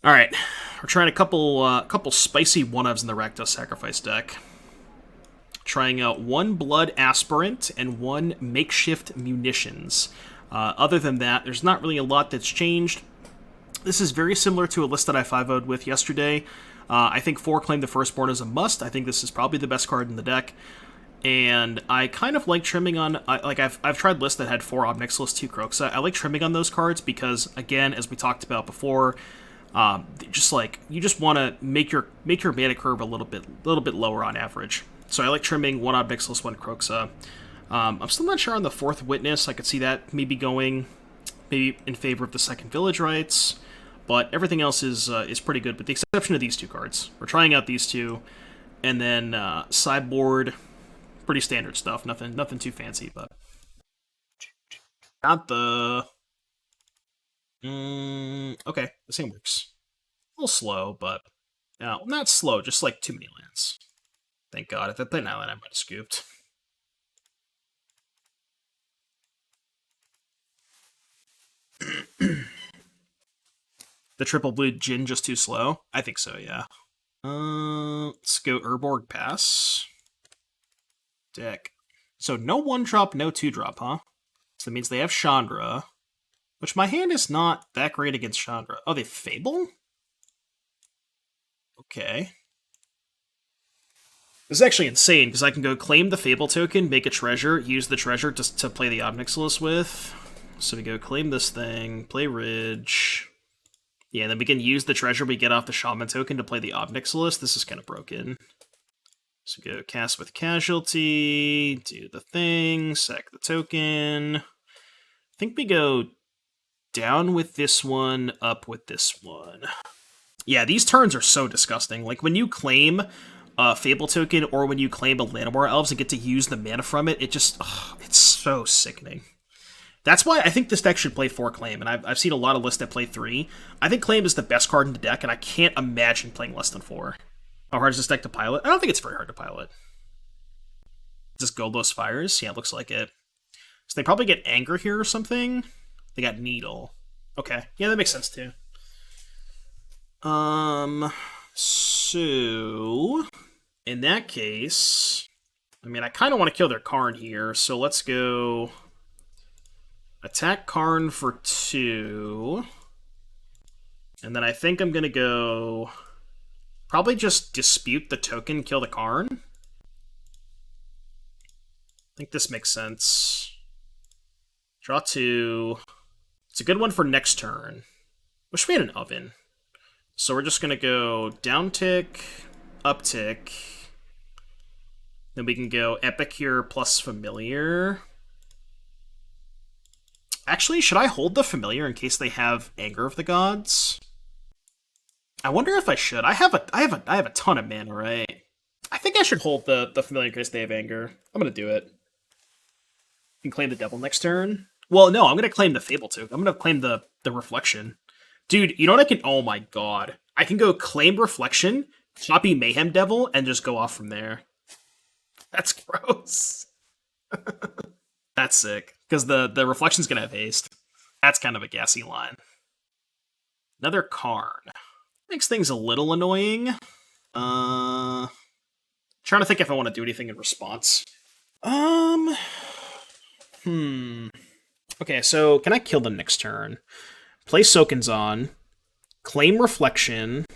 Alright, we're trying a couple spicy one-ofs in the Rakdos Sacrifice deck. Trying out one Blood Aspirant and one Makeshift Munitions. Other than that, there's not really a lot that's changed. This is very similar to a list that I 5-0'd with yesterday. I think 4 Claim the Firstborn is a must. I think this is probably the best card in the deck. And I kind of like trimming on... I've tried lists that had 4 Ob Nixilis, 2 Kroxa. I like trimming on those cards because, again, as we talked about before... you just want to make your mana curve a little bit lower on average. So I like trimming 1 Ob Nixilis, 1 Kroxa. I'm still not sure on the 4th Witness. I could see that maybe going in favor of the 2nd Village Rites, but everything else is pretty good, with the exception of these 2 cards. We're trying out these 2, and then sideboard, pretty standard stuff. Nothing too fancy, but got the. Okay, the same works. A little slow, but no, not slow, just like too many lands. Thank God. If I played an island, I might have scooped. The triple blue Djinn just too slow? I think so, yeah. Let's go Urborg pass. Deck. So no 1-drop, no 2-drop, huh? So that means they have Chandra. Which my hand is not that great against Chandra. Oh, they Fable? Okay. This is actually insane, because I can go claim the Fable token, make a treasure, use the treasure to play the Ob Nixilis with. So we go claim this thing, play Ridge. Yeah, and then we can use the treasure we get off the Shaman token to play the Ob Nixilis. This is kind of broken. So go cast with Casualty, do the thing, sack the token. I think we go down with this one, up with this one. Yeah, these turns are so disgusting. Like, when you claim a Fable token, or when you claim a Llanowar Elves and get to use the mana from it, it just, it's so sickening. That's why I think this deck should play 4 Claim, and I've seen a lot of lists that play 3. I think Claim is the best card in the deck, and I can't imagine playing less than 4. How hard is this deck to pilot? I don't think it's very hard to pilot. Just Goldless Fires? Yeah, it looks like it. So they probably get Anger here or something? They got Needle. Okay. Yeah, that makes sense too. So in that case, I mean, I kind of want to kill their Karn here, so let's go attack Karn for 2. And then I think I'm going to go probably just dispute the token, kill the Karn. I think this makes sense. Draw 2. It's a good one for next turn. Wish we had an oven. So we're just going to go down tick, up tick. Then we can go Epicure plus Familiar. Actually, should I hold the Familiar in case they have Anger of the Gods? I wonder if I should. I have a ton of mana, right? I think I should hold the Familiar in case they have Anger. I'm going to do it. You can claim the Devil next turn. Well, no, I'm going to claim the Fable too. I'm going to claim the Reflection. Dude, you know what I can... Oh my god. I can go claim Reflection, copy Mayhem Devil, and just go off from there. That's gross. That's sick. Because the Reflection's going to have haste. That's kind of a gassy line. Another Karn. Makes things a little annoying. Trying to think if I want to do anything in response. Okay, so can I kill them next turn? Play Sokenzan, claim Reflection,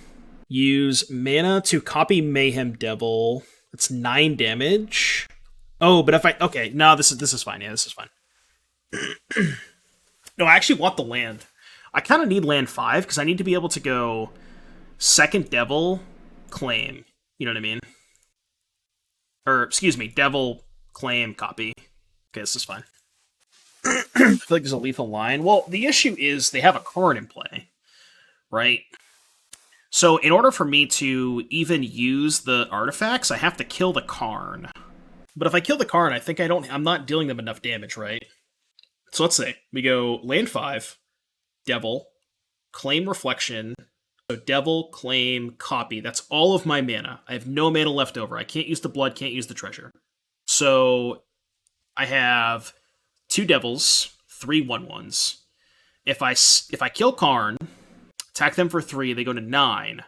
use mana to copy Mayhem Devil. That's 9 damage. Oh, but if I... Okay, no, this is fine. Yeah, this is fine. No, I actually want the land. I kind of need land 5, because I need to be able to go 2nd Devil, claim. You know what I mean? Or, excuse me, Devil, claim, copy. Okay, this is fine. I feel like there's a lethal line. Well, the issue is they have a Karn in play, right? So in order for me to even use the artifacts, I have to kill the Karn. But if I kill the Karn, I think I'm not dealing them enough damage, right? So let's say we go land 5, Devil, claim Reflection. So Devil, claim, copy. That's all of my mana. I have no mana left over. I can't use the blood, can't use the treasure. So I have 2 Devils, 3 1/1s. If I kill Karn, attack them for 3, they go to 9.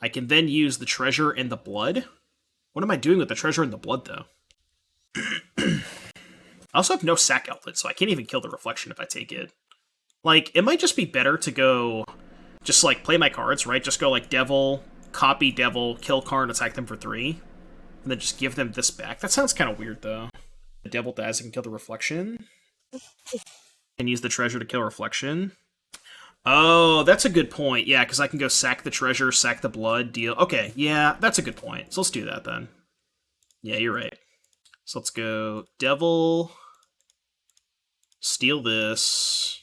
I can then use the treasure and the blood. What am I doing with the treasure and the blood, though? I also have no sack outlet, so I can't even kill the reflection if I take it. Like, it might just be better to go... just, like, play my cards, right? Just go, like, Devil, copy Devil, kill Karn, attack them for 3. And then just give them this back. That sounds kind of weird, though. The Devil dies, I can kill the reflection. And use the treasure to kill reflection. Oh, that's a good point. Yeah, because I can go sack the treasure, sack the blood, deal... Okay, yeah, that's a good point. So let's do that, then. Yeah, you're right. So let's go Devil, steal this,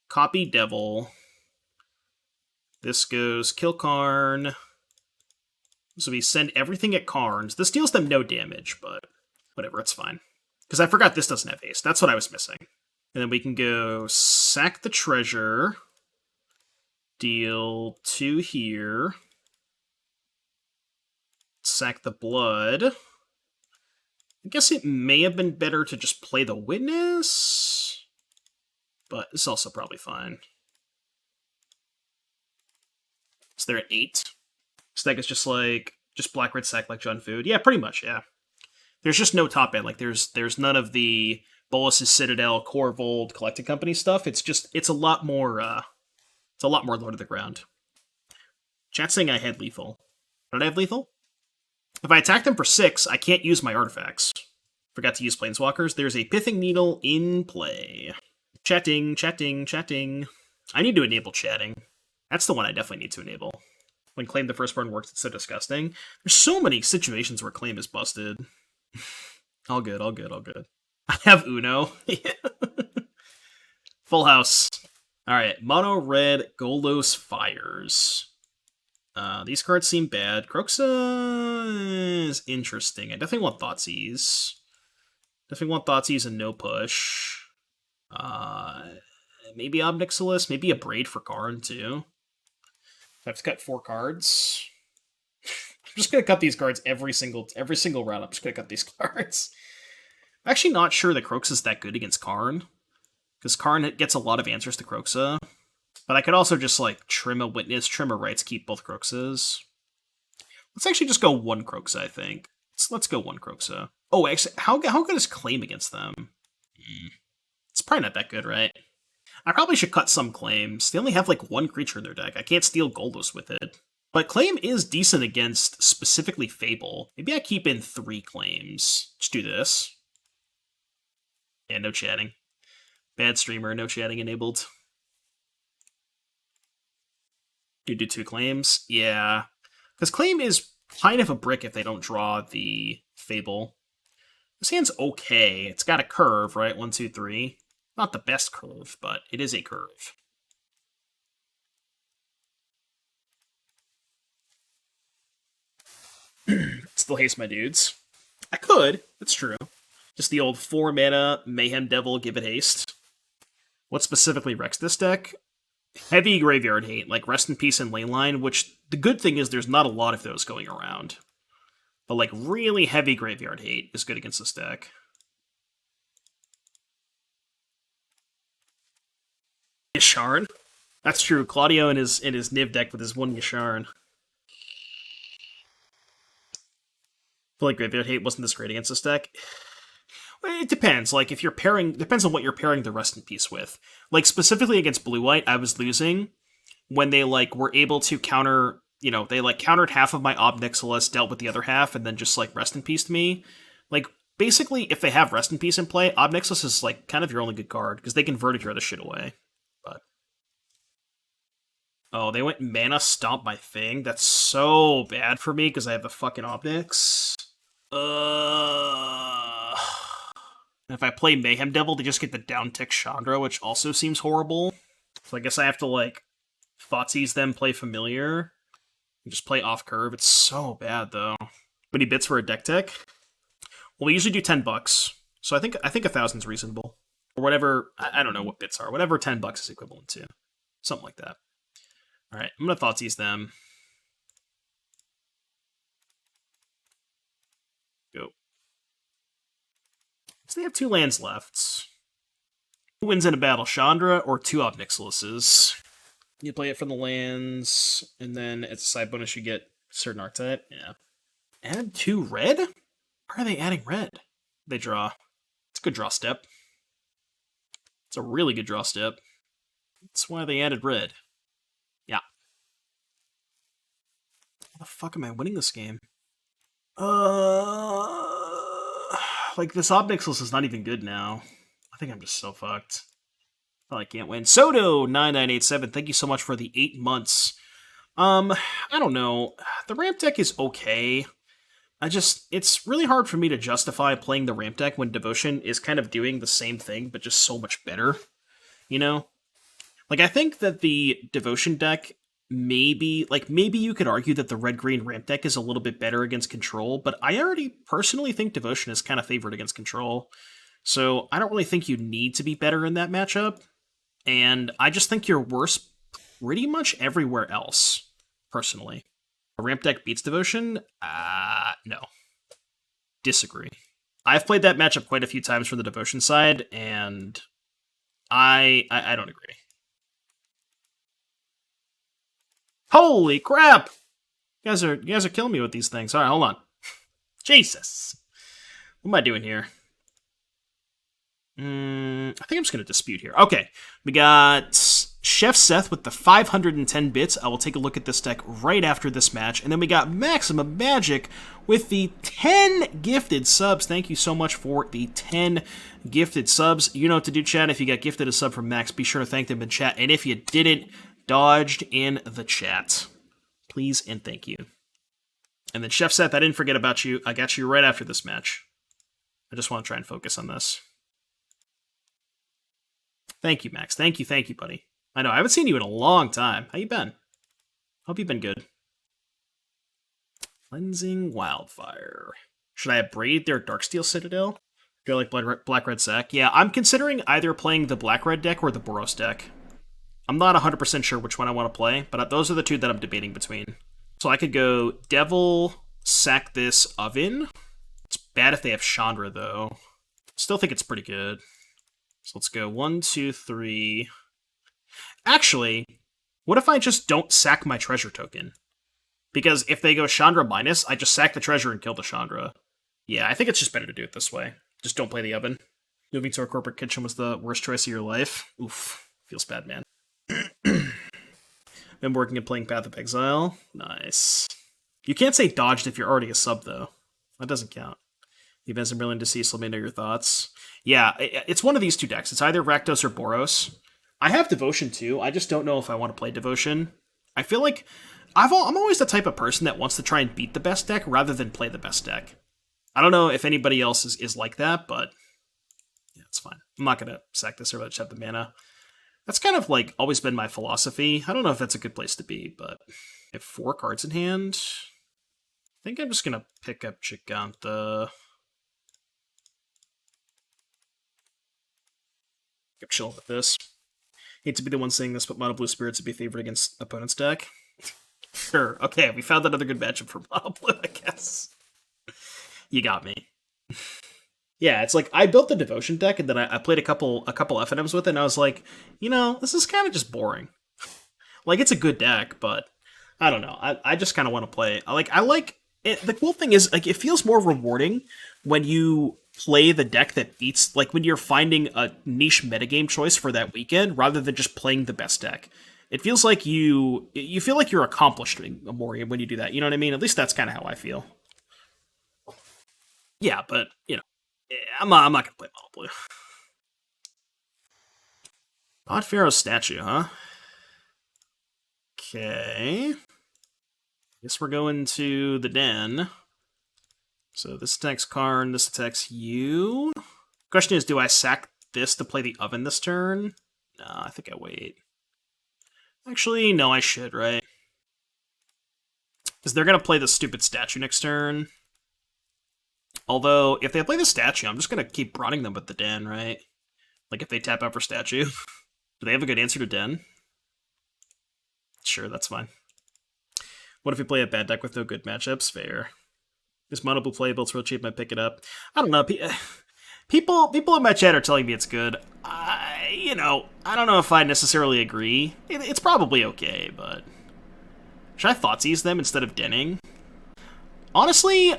copy Devil, this goes kill Karn, so we send everything at Karn's. This deals them no damage, but whatever, it's fine. Because I forgot this doesn't have haste, that's what I was missing. And then we can go sack the treasure, deal 2 here, sack the blood. I guess it may have been better to just play the witness, but it's also probably fine. So they're at 8. So that is just like, just black red sack like John Food. Yeah, pretty much, yeah. There's just no top end. Like there's none of the Bolus's Citadel, Corvold, Collecting Company stuff. It's just, it's a lot more Lord of the Ground. Chat saying I had lethal. Did I have lethal? If I attack them for 6, I can't use my artifacts. Forgot to use Planeswalkers. There's a Pithing Needle in play. Chatting, chatting, chatting. I need to enable chatting. That's the one I definitely need to enable. When Claim the Firstborn works, it's so disgusting. There's so many situations where Claim is busted. All good, all good, all good. I have Uno. Full house. Alright, mono red Golos Fires. These cards seem bad. Kroxa is interesting. I definitely want Thoughtseize. Definitely want Thoughtseize and no push. Maybe Ob Nixilis. Maybe a Braid for Karn, too. I've just got 4 cards. I'm just going to cut these cards every single round. I'm just going to cut these cards. I'm actually not sure that Kroxa's that good against Karn. Because Karn gets a lot of answers to Kroxa. But I could also just, like, trim a Witness, trim a Rites, keep both Kroxas. Let's actually just go 1 Kroxa, I think. Let's go 1 Kroxa. Oh, actually, how good is Claim against them? It's probably not that good, right? I probably should cut some Claims. They only have, like, 1 creature in their deck. I can't steal Goldos with it. But Claim is decent against, specifically, Fable. Maybe I keep in 3 Claims. Just do this. Yeah, no chatting. Bad streamer, no chatting enabled. You do 2 Claims? Yeah. Because Claim is kind of a brick if they don't draw the Fable. This hand's okay. It's got a curve, right? 1, 2, 3. Not the best curve, but it is a curve. Still haste my dudes. I could. That's true. Just the old 4 mana Mayhem Devil, give it haste. What specifically wrecks this deck? Heavy graveyard hate, like Rest in Peace and Leyline, which the good thing is there's not a lot of those going around. But like really heavy graveyard hate is good against this deck. Yasharn? That's true. Claudio in his Niv deck with his 1 Yasharn. I feel like graveyard hate wasn't this great against this deck. It depends. Like, if you're pairing... Depends on what you're pairing the Rest in Peace with. Like, specifically against Blue-White, I was losing when they, like, were able to counter... You know, they, like, countered half of my Ob Nixilis, dealt with the other half, and then just, like, Rest in Peace to me. Like, basically, if they have Rest in Peace in play, Ob Nixilis is, like, kind of your only good card, because they converted your other shit away. But... Oh, they went Mana Stomp my thing? That's so bad for me, because I have the fucking Ob Nix. If I play Mayhem Devil, they just get the down-tick Chandra, which also seems horrible. So I guess I have to, like, Thoughtseize them, play Familiar, and just play off-curve. It's so bad, though. Many bits for a deck tech? Well, we usually do $10, so I think 1,000's reasonable. Or whatever, I don't know what bits are. Whatever $10 is equivalent to. Something like that. Alright, I'm gonna Thoughtseize them. Go. So they have 2 lands left. Who wins in a battle, Chandra or 2 Ob Nixilises? You play it from the lands, and then as a side bonus you get certain archetype. Yeah. Add 2 red? Why are they adding red? They draw. It's a good draw step. It's a really good draw step. That's why they added red. Yeah. How the fuck am I winning this game? Like, this Ob Nixilis is not even good now. I think I'm just so fucked. Oh, I can't win. Soto9987, thank you so much for the 8 months. I don't know. The ramp deck is okay. It's really hard for me to justify playing the ramp deck when Devotion is kind of doing the same thing, but just so much better. You know? Like, I think that the Devotion deck, maybe you could argue that the red-green ramp deck is a little bit better against Control, but I already personally think Devotion is kind of favored against Control. So I don't really think you need to be better in that matchup. And I just think you're worse pretty much everywhere else, personally. A ramp deck beats Devotion? No. Disagree. I've played that matchup quite a few times from the Devotion side, and I don't agree. Holy crap! You guys are killing me with these things. Alright, hold on. Jesus. What am I doing here? I think I'm just going to dispute here. Okay, we got Chef Seth with the 510 bits. I will take a look at this deck right after this match. And then we got Maximum Magic with the 10 gifted subs. Thank you so much for the 10 gifted subs. You know what to do, chat. If you got gifted a sub from Max, be sure to thank them in chat. And if you didn't, dodged in the chat. Please and thank you. And then Chef Seth, I didn't forget about you. I got you right after this match. I just want to try and focus on this. Thank you, Max. Thank you, buddy. I know, I haven't seen you in a long time. How you been? Hope you've been good. Cleansing Wildfire. Should I upgrade their Darksteel Citadel? Do I like Black-Red Sack? Yeah, I'm considering either playing the Black-Red deck or the Boros deck. I'm not 100% sure which one I want to play, but those are the two that I'm debating between. So I could go Devil, sack this Oven. It's bad if they have Chandra, though. Still think it's pretty good. So let's go 1, 2, 3. Actually, what if I just don't sack my treasure token? Because if they go Chandra minus, I just sack the treasure and kill the Chandra. Yeah, I think it's just better to do it this way. Just don't play the Oven. Moving to our corporate kitchen was the worst choice of your life. Oof. Feels bad, man. Been working and playing Path of Exile. Nice. You can't say dodged if you're already a sub, though. That doesn't count. Events and Brilliant Deceased, let me know your thoughts. Yeah, it's one of these two decks. It's either Rakdos or Boros. I have Devotion too. I just don't know if I want to play Devotion. I feel like I'm always the type of person that wants to try and beat the best deck rather than play the best deck. I don't know if anybody else is like that, but yeah, it's fine. I'm not going to sack this or let you have the mana. That's kind of like always been my philosophy. I don't know if that's a good place to be, but I have 4 cards in hand. I think I'm just going to pick up Jegantha. I'm chilling with this. Hate to be the one saying this, but Mono Blue Spirits would be favored against opponent's deck. Sure. Okay, we found another good matchup for Mono Blue, I guess. You got me. Yeah, it's like I built the Devotion deck, and then I played a couple FNMs with it, and I was like, you know, this is kind of just boring. Like, it's a good deck, but I don't know. I just kind of want to play. I like it. The cool thing is, like, it feels more rewarding when you play the deck that beats, like, when you're finding a niche metagame choice for that weekend, rather than just playing the best deck. It feels like you feel like you're accomplished more when you do that. You know what I mean? At least that's kind of how I feel. Yeah, but, you know, I'm not going to play Mono Blue. Odd Pharaoh's statue, huh? Okay. Guess we're going to the den. So this attacks Karn, this attacks you. Question is, do I sack this to play the Oven this turn? No, I think I wait. Actually, no, I should, right? Because they're going to play the stupid statue next turn. Although, if they play the statue, I'm just going to keep brawling them with the den, right? Like, if they tap out for statue. Do they have a good answer to den? Sure, that's fine. What if we play a bad deck with no good matchups? Fair. Is Mono Blue playable? It's real cheap, I pick it up. I don't know. People in my chat are telling me it's good. I you know, I don't know if I necessarily agree. It's probably okay, but... Should I Thoughtseize them instead of Denning? Honestly,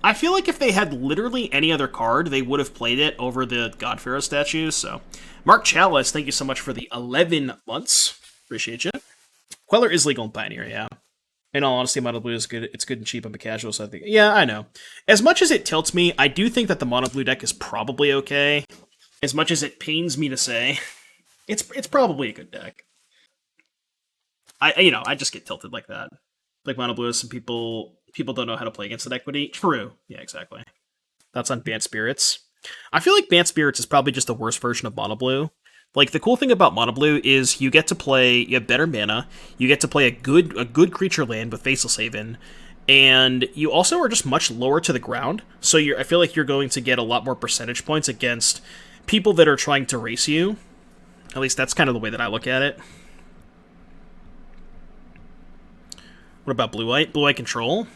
I feel like if they had literally any other card, they would have played it over the God Pharaoh statues, so... Mark Chalice, thank you so much for the 11 months. Appreciate you. Queller is legal in Pioneer, yeah. In all honesty, Mono Blue is good. It's good and cheap on the casual, so I think... Yeah, I know. As much as it tilts me, I do think that the Mono Blue deck is probably okay. As much as it pains me to say, it's probably a good deck. I just get tilted like that. Like Mono Blue, some people don't know how to play against that equity. True. Yeah, exactly. That's on Banned Spirits. I feel like Banned Spirits is probably just the worst version of Mono Blue. Like, the cool thing about Mono Blue is you get to play, you have better mana, you get to play a good creature land with Faceless Haven, and you also are just much lower to the ground, so I feel like you're going to get a lot more percentage points against people that are trying to race you. At least that's kind of the way that I look at it. What about Blue-White? Blue-White Control?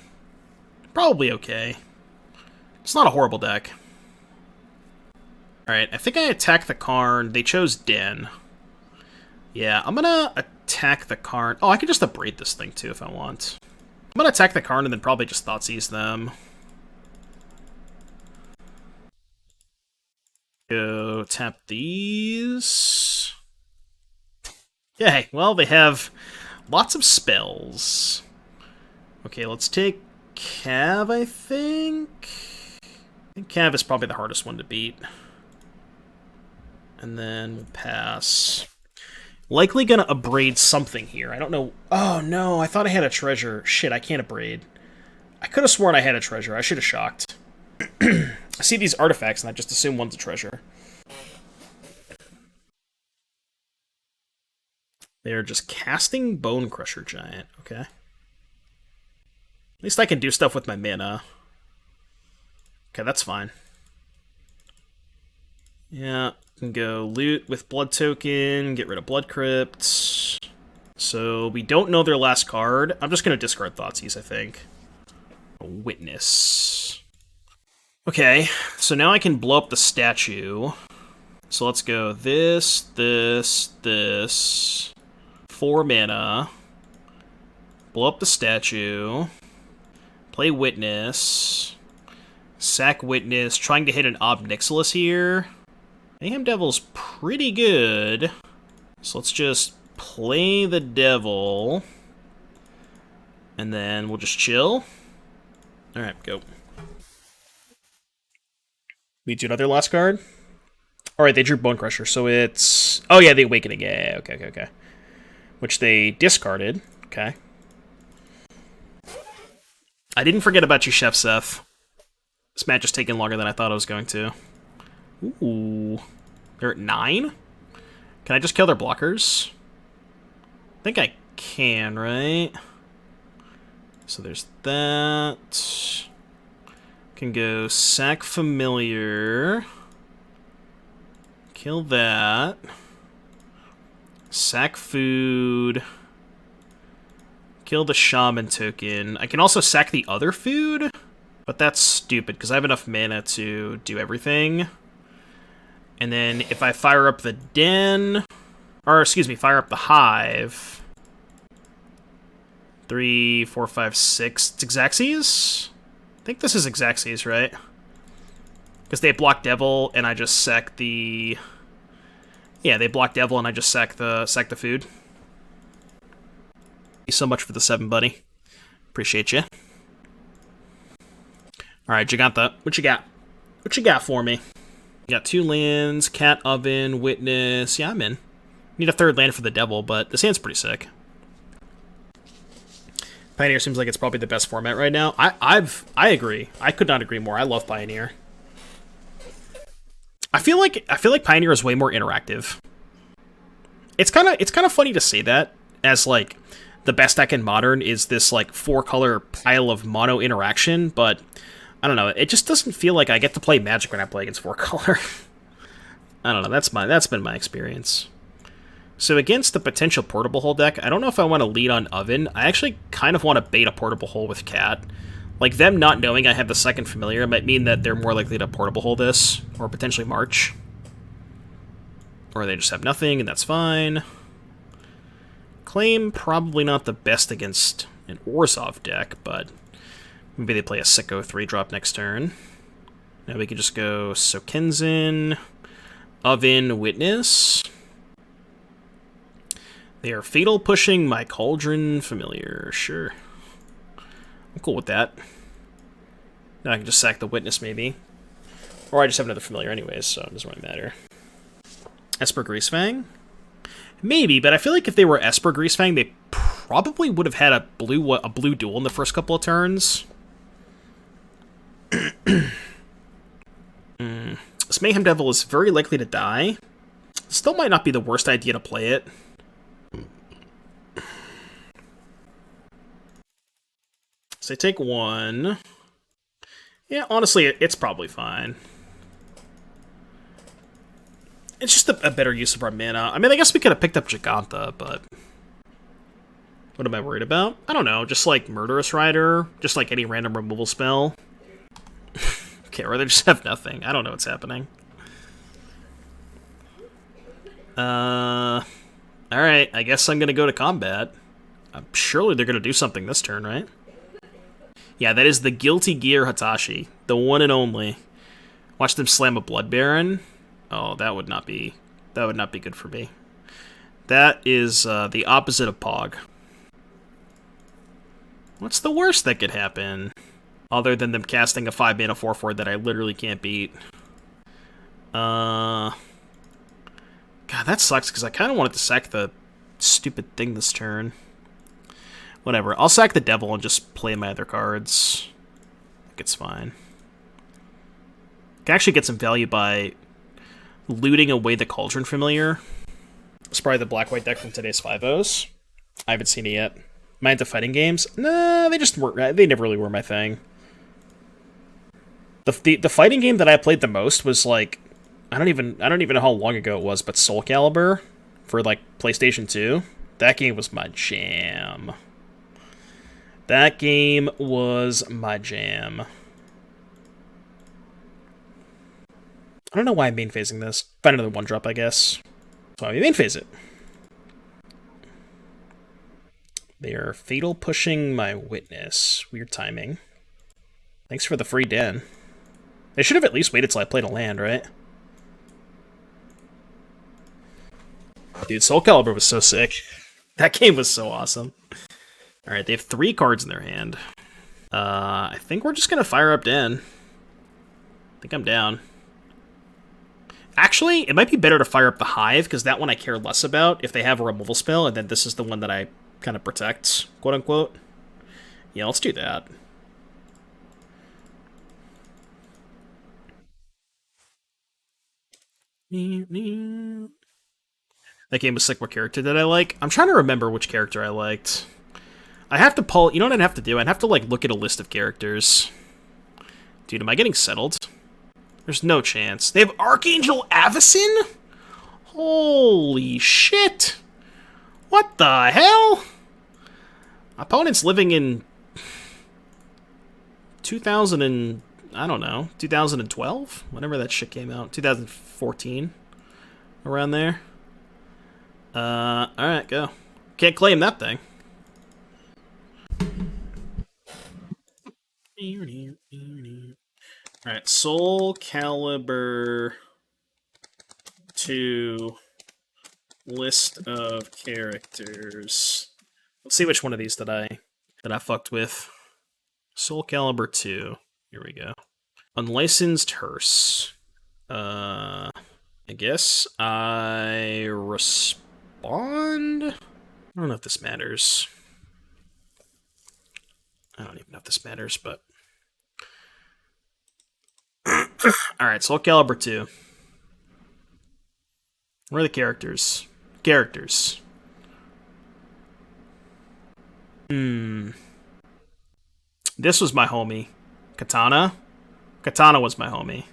Probably okay. It's not a horrible deck. Alright, I think I attack the Karn. They chose Den. Yeah, I'm gonna attack the Karn. Oh, I can just Abrade this thing too if I want. I'm gonna attack the Karn and then probably just Thoughtseize them. Go tap these. Yay, well, they have lots of spells. Okay, let's take Cav, I think. I think Cav is probably the hardest one to beat. And then we'll pass. Likely gonna Abrade something here. I don't know. Oh, no, I thought I had a treasure. Shit, I can't Abrade. I could have sworn I had a treasure. I should have shocked. I see these artifacts and I just assume one's a treasure. They're just casting Bone Crusher Giant. Okay. At least I can do stuff with my mana. Okay, that's fine. Yeah, can go loot with Blood Token, get rid of Blood Crypt. So we don't know their last card. I'm just going to discard Thoughtseize, I think. Witness. Okay, so now I can blow up the statue. So let's go this, this. 4 mana. Blow up the statue. Play Witness. Sack Witness. Trying to hit an Ob Nixilis here. Mayhem Devil's pretty good. So let's just play the Devil. And then we'll just chill. Alright, go. We do another last card? Alright, they drew Bone Crusher, so it's... Oh yeah, the Awakening. Yeah, okay. Which they discarded. Okay. I didn't forget about you, Chef Seth. This match is taking longer than I thought it was going to. Ooh. They're at 9? Can I just kill their blockers? I think I can, right? So there's that. Can go Sack Familiar. Kill that. Sack Food. Kill the Shaman token. I can also sack the other food, but that's stupid because I have enough mana to do everything. And then if I fire up the Den, or excuse me, fire up the Hive. 3, 4, 5, 6. It's Xaxes? I think this is Xaxes, right? Because they block Devil, and I just sack the... Yeah, they block Devil, and I just sack the food. Thank you so much for the 7, buddy. Appreciate you. Alright, Jegantha, what you got? What you got for me? You got 2 lands, Cat Oven, Witness. Yeah, I'm in. Need a 3rd land for the Devil, but this hand's pretty sick. Pioneer seems like it's probably the best format right now. I agree. I could not agree more. I love Pioneer. I feel like Pioneer is way more interactive. It's kind of funny to say that, as like the best deck in Modern is this like 4-color pile of mono interaction, but I don't know. It just doesn't feel like I get to play Magic when I play against 4-color. I don't know. That's been my experience. So against the potential Portable Hole deck, I don't know if I want to lead on Oven. I actually kind of want to bait a Portable Hole with Cat. Like, them not knowing I have the 2nd Familiar might mean that they're more likely to Portable Hole this, or potentially March. Or they just have nothing, and that's fine. Claim, probably not the best against an Orzhov deck, but maybe they play a sicko 3-drop next turn. Now we can just go Sokenzan, Oven, Witness. They are fatal pushing my Cauldron Familiar. Sure. I'm cool with that. Now I can just sack the Witness, maybe. Or I just have another Familiar anyways, so it doesn't really matter. Esper Greasefang? Maybe, but I feel like if they were Esper Greasefang, they probably would have had a blue duel in the first couple of turns. This Mayhem Devil is very likely to die. Still might not be the worst idea to play it. So I take one. Yeah, honestly, it's probably fine. It's just a better use of our mana. I mean, I guess we could have picked up Jegantha, but... What am I worried about? I don't know, just like Murderous Rider, just like any random removal spell. Okay, or they just have nothing. I don't know what's happening. Alright, I guess I'm gonna go to combat. Surely they're gonna do something this turn, right? Yeah, that is the Guilty Gear Hitachi. The one and only. Watch them slam a Blood Baron. Oh, that would not be good for me. That is the opposite of Pog. What's the worst that could happen? Other than them casting a 5-mana 4/4 that I literally can't beat. God, that sucks, because I kind of wanted to sack the stupid thing this turn. Whatever, I'll sack the Devil and just play my other cards. I think it's fine. Can actually get some value by looting away the Cauldron Familiar. It's probably the black-white deck from today's 5-0s. I haven't seen it yet. Am I into fighting games? Nah, they just weren't. They never really were my thing. The fighting game that I played the most was like, I don't even know how long ago it was, but Soul Calibur for like PlayStation 2. That game was my jam. That game was my jam. I don't know why I'm main phasing this. Find another 1-drop, I guess. So I main phase it. They are fatal pushing my Witness. Weird timing. Thanks for the free den. They should have at least waited till I played a land, right? Dude, Soul Calibur was so sick. That game was so awesome. Alright, they have 3 cards in their hand. I think we're just gonna fire up Den. I think I'm down. Actually, it might be better to fire up the Hive, because that one I care less about if they have a removal spell, and then this is the one that I kind of protect, quote-unquote. Yeah, let's do that. That game was sick. What character did I like? I'm trying to remember which character I liked. I have to pull... You know what I'd have to do? I'd have to, like, look at a list of characters. Dude, am I getting settled? There's no chance. They have Archangel Avacyn? Holy shit! What the hell? Opponent's living in 2000 and... I don't know, 2012? Whenever that shit came out. 2014? Around there? Alright, go. Can't claim that thing. Alright, Soul Calibur 2 list of characters. Let's see which one of these that I fucked with. Soul Calibur 2. Here we go. Unlicensed Hearse. I guess I respond? I don't know if this matters. I don't even know if this matters, but... Alright, Soul Calibur 2. Where are the characters? Characters. This was my homie. Katana? Katana was my homie.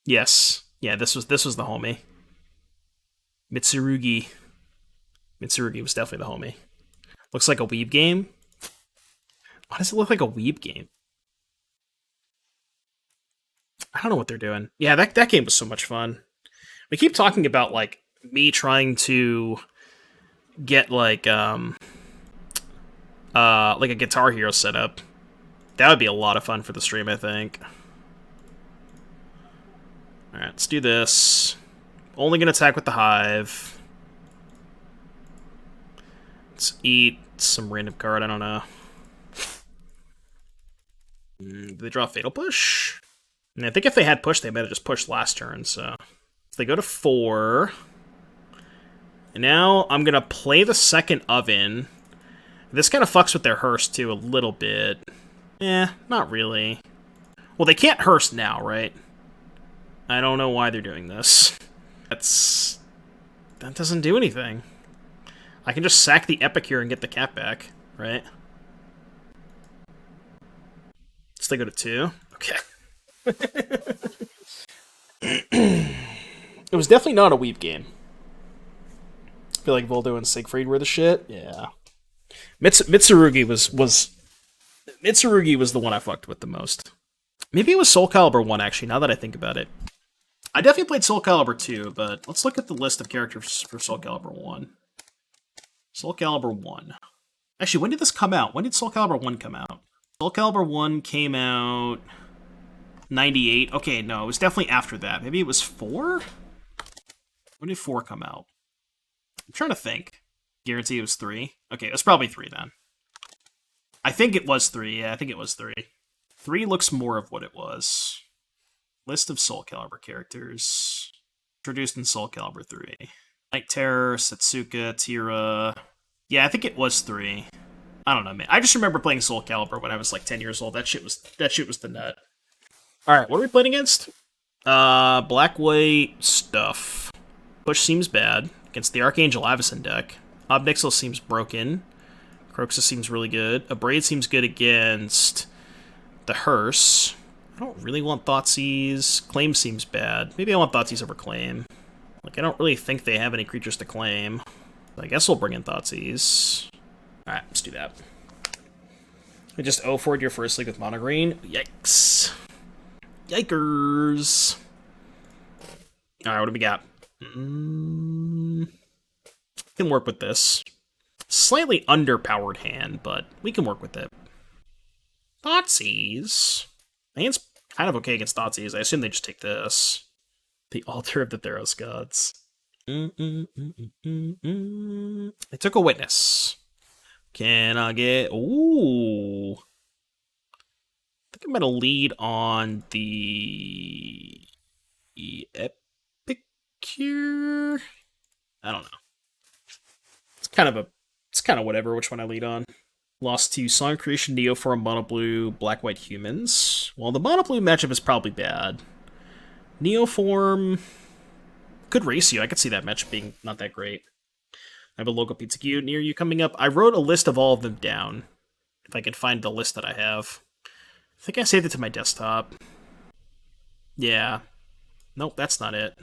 Yes. Yeah, this was the homie. Mitsurugi. Mitsurugi was definitely the homie. Looks like a Weeb game. Why does it look like a Weeb game? I don't know what they're doing. Yeah, that game was so much fun. We keep talking about, like, me trying to get, like a Guitar Hero setup. That would be a lot of fun for the stream, I think. Alright, let's do this. Only gonna attack with the Hive. Let's eat some random card, I don't know. Did they draw a Fatal Push? And I think if they had push, they might have just pushed last turn, so... They go to 4. And now I'm gonna play the second Oven. This kind of fucks with their Hearst, too, a little bit. Not really. Well, they can't Hearst now, right? I don't know why they're doing this. That doesn't do anything. I can just sack the Epicure and get the cat back, right? So they go to 2. Okay. It was definitely not a weep game. I feel like Voldo and Siegfried were the shit. Yeah. Mitsurugi was the one I fucked with the most. Maybe it was Soul Calibur 1, actually, now that I think about it. I definitely played Soul Calibur 2, but let's look at the list of characters for Soul Calibur 1. Soul Calibur 1. Actually, when did this come out? When did Soul Calibur 1 come out? Soul Calibur 1 came out... 98? Okay, no, it was definitely after that. Maybe it was 4? When did 4 come out? I'm trying to think. Guarantee it was 3? Okay, it was probably 3 then. I think it was 3, yeah, I think it was 3. 3 looks more of what it was. List of Soul Calibur characters. Introduced in Soul Calibur 3. Night Terror, Setsuka, Tira... Yeah, I think it was 3. I don't know, man. I just remember playing Soul Calibur when I was like 10 years old. That shit was the nut. Alright, what are we playing against? Black-white stuff. Push seems bad. Against the Archangel Avacyn deck. Ob Nixilis seems broken. Kroxa seems really good. Abrade seems good against the Hearse. I don't really want Thoughtseize. Claim seems bad. Maybe I want Thoughtseize over Claim. Like, I don't really think they have any creatures to claim. I guess we'll bring in Thoughtseize. Alright, let's do that. I just 0-4'd your first league with Mono Green. Yikes. Yikers. Alright, what do we got? Can work with this. Slightly underpowered hand, but we can work with it. Thoughtseize. My hand's kind of okay against Thoughtseize. I assume they just take this. The Altar of the Theros Gods. They took a Witness. Can I get... Ooh. I think I'm going to lead on the Epicure. I don't know. It's kind of whatever which one I lead on. Lost to Song Creation, Neoform, Mono Blue, Black White Humans. Well, the Mono Blue matchup is probably bad. Neoform, good ratio. I could see that matchup being not that great. I have a local pizza queue near you coming up. I wrote a list of all of them down. If I can find the list that I have. I think I saved it to my desktop. Yeah. Nope, that's not it.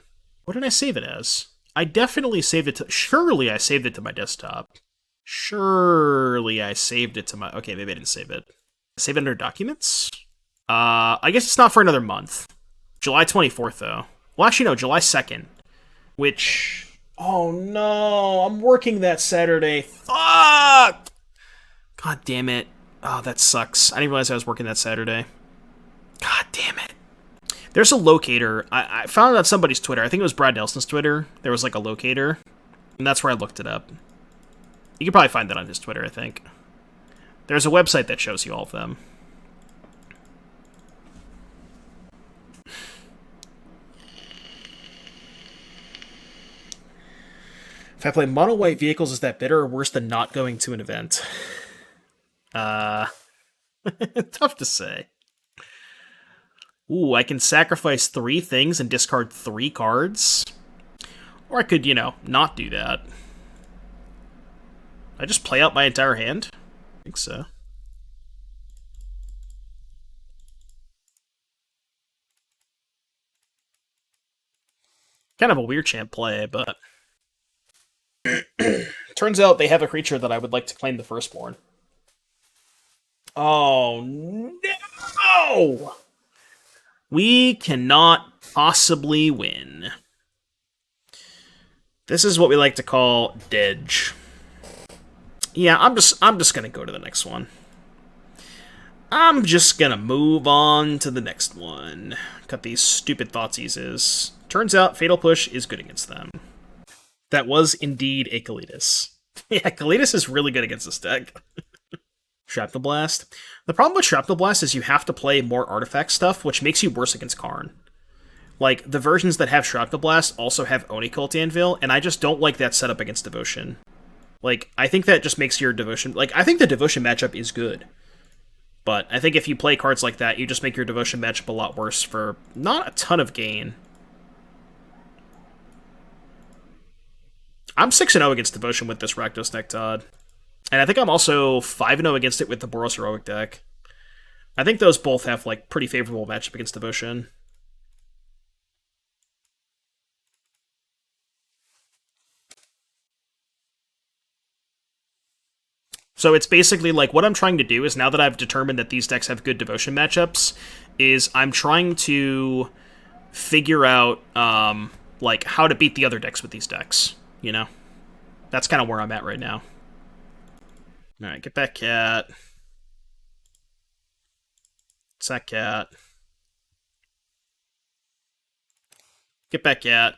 What did I save it as? I definitely saved it to... Surely I saved it to my desktop. Surely I saved it to my... Okay, maybe I didn't save it. Save it under Documents? I guess it's not for another month. July 24th, though. Well, actually, no, July 2nd. Which... Oh, no! I'm working that Saturday. Fuck! God damn it. Oh, that sucks. I didn't realize I was working that Saturday. God damn it. There's a locator. I found it on somebody's Twitter. I think it was Brad Nelson's Twitter. There was, like, a locator. And that's where I looked it up. You can probably find that on his Twitter, I think. There's a website that shows you all of them. If I play mono-white vehicles, is that better or worse than not going to an event? Tough to say. Ooh, I can sacrifice 3 things and discard 3 cards. Or I could, you know, not do that. I just play out my entire hand? I think so. Kind of a weird champ play, but... Turns out they have a creature that I would like to claim the Firstborn. Oh, no! We cannot possibly win. This is what we like to call Dedge. Yeah, I'm just gonna go to the next one. I'm just gonna move on to the next one. Cut these stupid Thoughtseize. Turns out Fatal Push is good against them. That was indeed a Kalitas. Yeah, Kalitas is really good against this deck. Shrapnel Blast. The problem with Shrapnel Blast is you have to play more artifact stuff, which makes you worse against Karn. Like, the versions that have Shrapnel Blast also have Oni Cult Anvil, and I just don't like that setup against Devotion. Like, I think that just makes your Devotion... Like, I think the Devotion matchup is good. But I think if you play cards like that, you just make your Devotion matchup a lot worse for not a ton of gain. I'm 6-0 against Devotion with this Rakdos deck, Todd. And I think I'm also 5-0 against it with the Boros Heroic deck. I think those both have, like, pretty favorable matchup against Devotion. So it's basically like what I'm trying to do is now that I've determined that these decks have good Devotion matchups, is I'm trying to figure out like how to beat the other decks with these decks. You know, that's kind of where I'm at right now. All right, get back cat. Sack cat. Get back cat.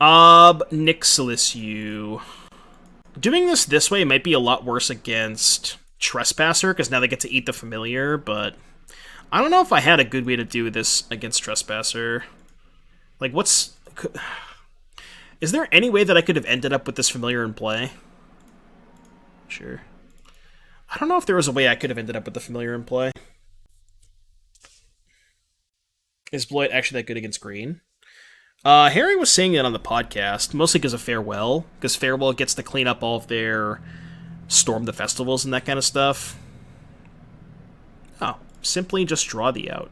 Ob Nixilis you. Doing this way might be a lot worse against Trespasser, because now they get to eat the Familiar, but I don't know if I had a good way to do this against Trespasser. Like, what's... Is there any way that I could have ended up with this Familiar in play? Sure. I don't know if there was a way I could have ended up with the Familiar in play. Is Blight actually that good against green? Harry was saying it on the podcast, mostly because of Farewell, because Farewell gets to clean up all of their Storm the Festivals and that kind of stuff. Oh, simply just draw the out.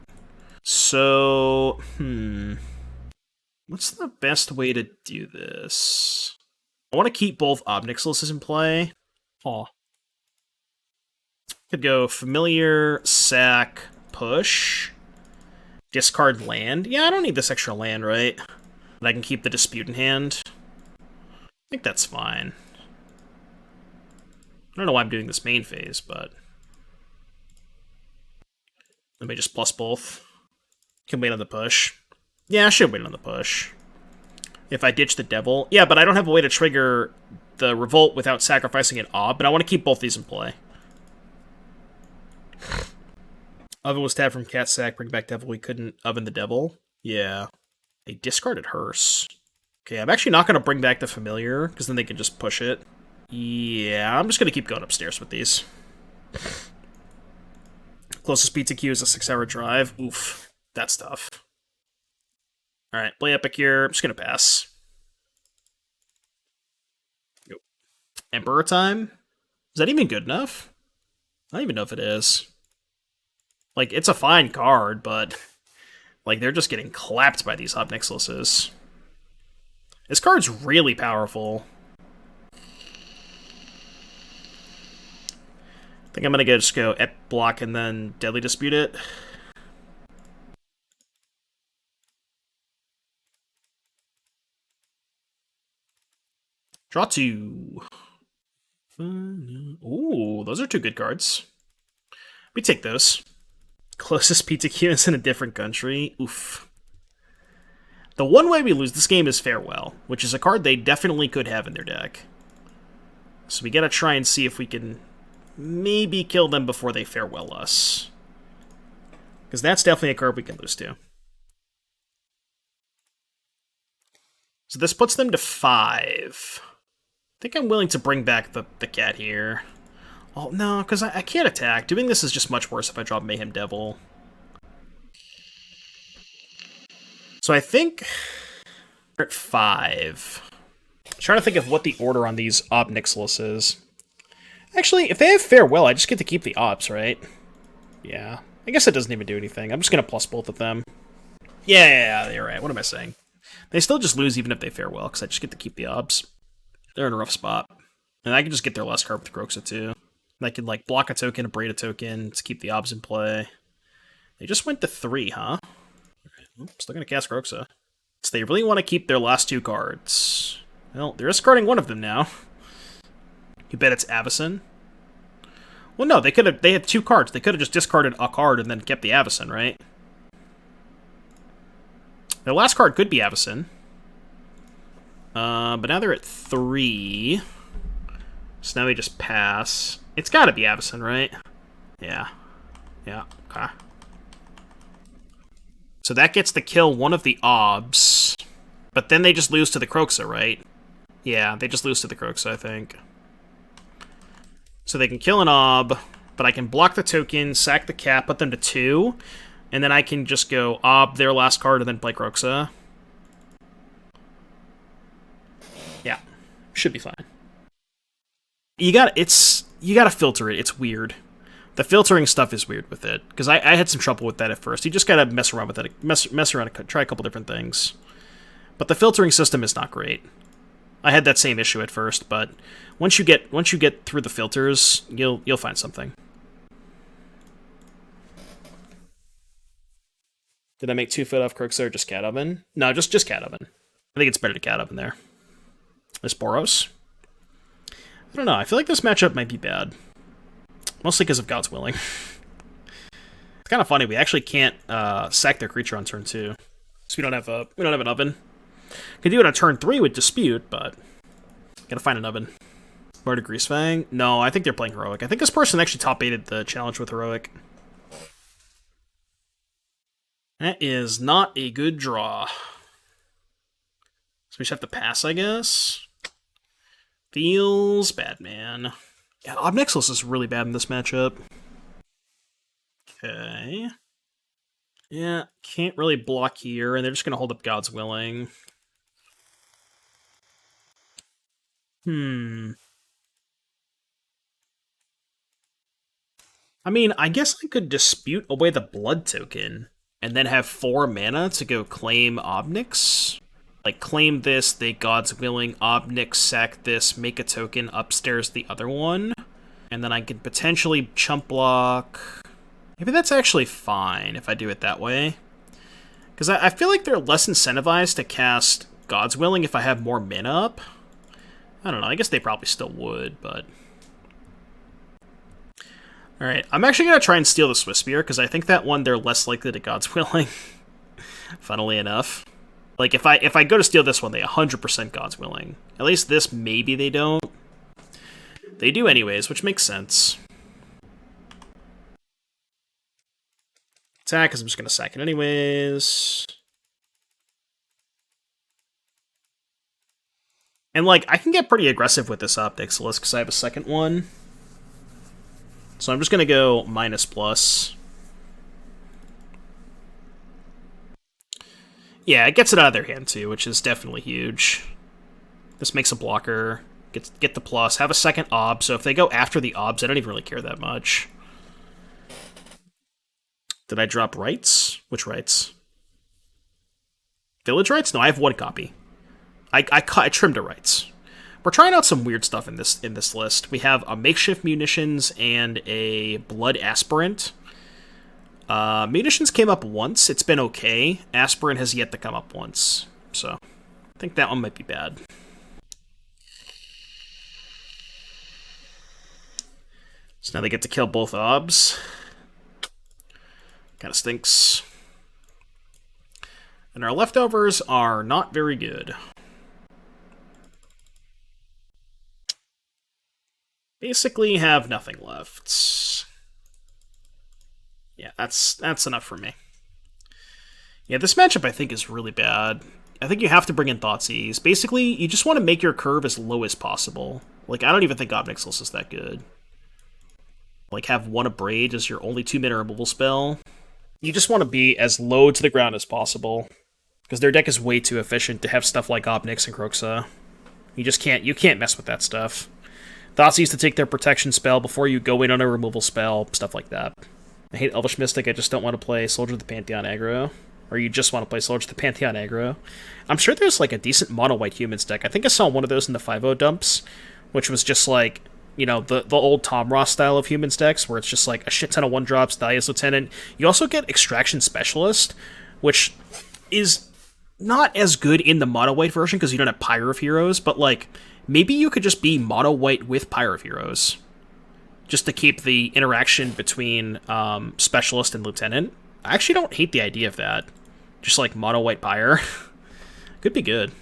So, what's the best way to do this? I want to keep both Ob Nixilis in play. Aw. Could go Familiar, Sack, Push, discard land. Yeah, I don't need this extra land, right? But I can keep the Dispute in hand. I think that's fine. I don't know why I'm doing this main phase, but... Let me just plus both. Can wait on the push. Yeah, I should wait on the push. If I ditch the Devil. Yeah, but I don't have a way to trigger the Revolt without sacrificing an Ob, but I want to keep both these in play. Oven was tabbed from Cat Sack, bring back Devil. We couldn't oven the Devil. Yeah. They discarded Hearse. Okay, I'm actually not going to bring back the Familiar, because then they can just push it. Yeah, I'm just going to keep going upstairs with these. Closest pizza queue is a 6-hour drive. Oof, that's tough. Alright, play Epicure. I'm just going to pass. Yep. Emperor time? Is that even good enough? I don't even know if it is. Like, it's a fine card, but... Like, they're just getting clapped by these Ob Nixilises. This card's really powerful. I think I'm gonna just go Ep block and then Deadly Dispute it. Draw 2. Ooh, those are 2 good cards. We take those. Closest pizza queue is in a different country. Oof. The one way we lose this game is Farewell, which is a card they definitely could have in their deck. So we gotta try and see if we can maybe kill them before they Farewell us. Because that's definitely a card we can lose to. So this puts them to 5. I think I'm willing to bring back the cat here. Oh, no, because I can't attack. Doing this is just much worse if I drop Mayhem Devil. So I think we're at 5. I'm trying to think of what the order on these Ob Nixilis is. Actually, if they have Farewell, I just get to keep the Obs, right? Yeah. I guess it doesn't even do anything. I'm just going to plus both of them. Yeah, you're right. What am I saying? They still just lose even if they Farewell, because I just get to keep the Obs. They're in a rough spot. And I can just get their last card with Kroxa, too. I can, like, block a token, abrade a token to keep the obs in play. They just went to 3, huh? Still gonna cast Kroxa. So they really want to keep their last 2 cards. Well, they're discarding one of them now. You bet it's Avacyn? Well, no, they had 2 cards. They could have just discarded a card and then kept the Avacyn, right? Their last card could be Avacyn. But now they're at 3. So now we just pass. It's gotta be Avacyn, right? Yeah. Yeah, okay. So that gets to kill one of the Obs. But then they just lose to the Kroxa, right? Yeah, they just lose to the Kroxa, I think. So they can kill an Ob, but I can block the token, sack the cap, put them to 2, and then I can just go Ob their last card and then play Kroxa. Yeah, should be fine. You gotta filter it. It's weird. The filtering stuff is weird with it, because I had some trouble with that at first. You just gotta mess around with it, mess around, try a couple different things. But the filtering system is not great. I had that same issue at first, but once you get through the filters, you'll find something. Did I make 2 foot off Kroxa or just Cat Oven? No, just Cat Oven. I think it's better to Cat Oven there. This Boros. I don't know. I feel like this matchup might be bad. Mostly because of God's Willing. It's kind of funny. We actually can't sack their creature on turn 2. So we don't have an oven. Could do it on turn 3 with Dispute, but gotta find an oven. Barter Greasefang? No, I think they're playing Heroic. I think this person actually top-8'd the challenge with Heroic. That is not a good draw. So we just have to pass, I guess. Feels bad, man. Yeah, Ob Nixilis is really bad in this matchup. Okay. Yeah, can't really block here, and they're just going to hold up God's Willing. I mean, I guess I could dispute away the blood token, and then have 4 mana to go claim Obnix. Like, claim this, they God's Willing, Obnix, sack this, make a token, upstairs the other one. And then I could potentially chump block. Maybe that's actually fine if I do it that way. Because I feel like they're less incentivized to cast God's Willing if I have more mana up. I don't know, I guess they probably still would, but... Alright, I'm actually going to try and steal the Swiss Spear, because I think that one they're less likely to God's Willing. Funnily enough. Like, if I go to steal this one, they 100% God's Willing. At least this, maybe they don't. They do anyways, which makes sense. Attack, because I'm just going to sack it anyways. And, like, I can get pretty aggressive with this Ob Nixilis, because I have a second one. So I'm just going to go -+. Yeah, it gets it out of their hand too, which is definitely huge. This makes a blocker. Get the plus. Have a second Ob, so if they go after the Obs, I don't even really care that much. Did I drop Rites? Which Rites? Village Rites? No, I have 1 copy. I trimmed a Rites. We're trying out some weird stuff in this list. We have a Makeshift Munitions and a Blood Aspirant. Munitions came up once. It's been okay. Aspirant has yet to come up once. So, I think that one might be bad. So now they get to kill both Obs. Kinda stinks. And our leftovers are not very good. Basically have nothing left. Yeah, that's enough for me. Yeah, this matchup I think is really bad. I think you have to bring in Thoughtseize. Basically, you just want to make your curve as low as possible. Like, I don't even think Ob Nixilis is that good. Like, have 1 Abrade as your only 2-mana removal spell. You just want to be as low to the ground as possible. Because their deck is way too efficient to have stuff like Ob Nix and Kroxa. You can't mess with that stuff. Thoughtseize to take their protection spell before you go in on a removal spell, stuff like that. I hate Elvish Mystic, I just don't want to play Soldier of the Pantheon aggro. Or you just want to play Soldier of the Pantheon aggro. I'm sure there's like a decent mono-white humans deck. I think I saw one of those in the 5-0 dumps, which was just like, you know, the old Tom Ross style of Humans decks, where it's just like a shit ton of 1-drops, Thalia's Lieutenant. You also get Extraction Specialist, which is not as good in the mono-white version because you don't have Pyre of Heroes, but like, maybe you could just be mono-white with Pyre of Heroes, just to keep the interaction between Specialist and Lieutenant. I actually don't hate the idea of that. Just like mono-white Pyre. Could be good.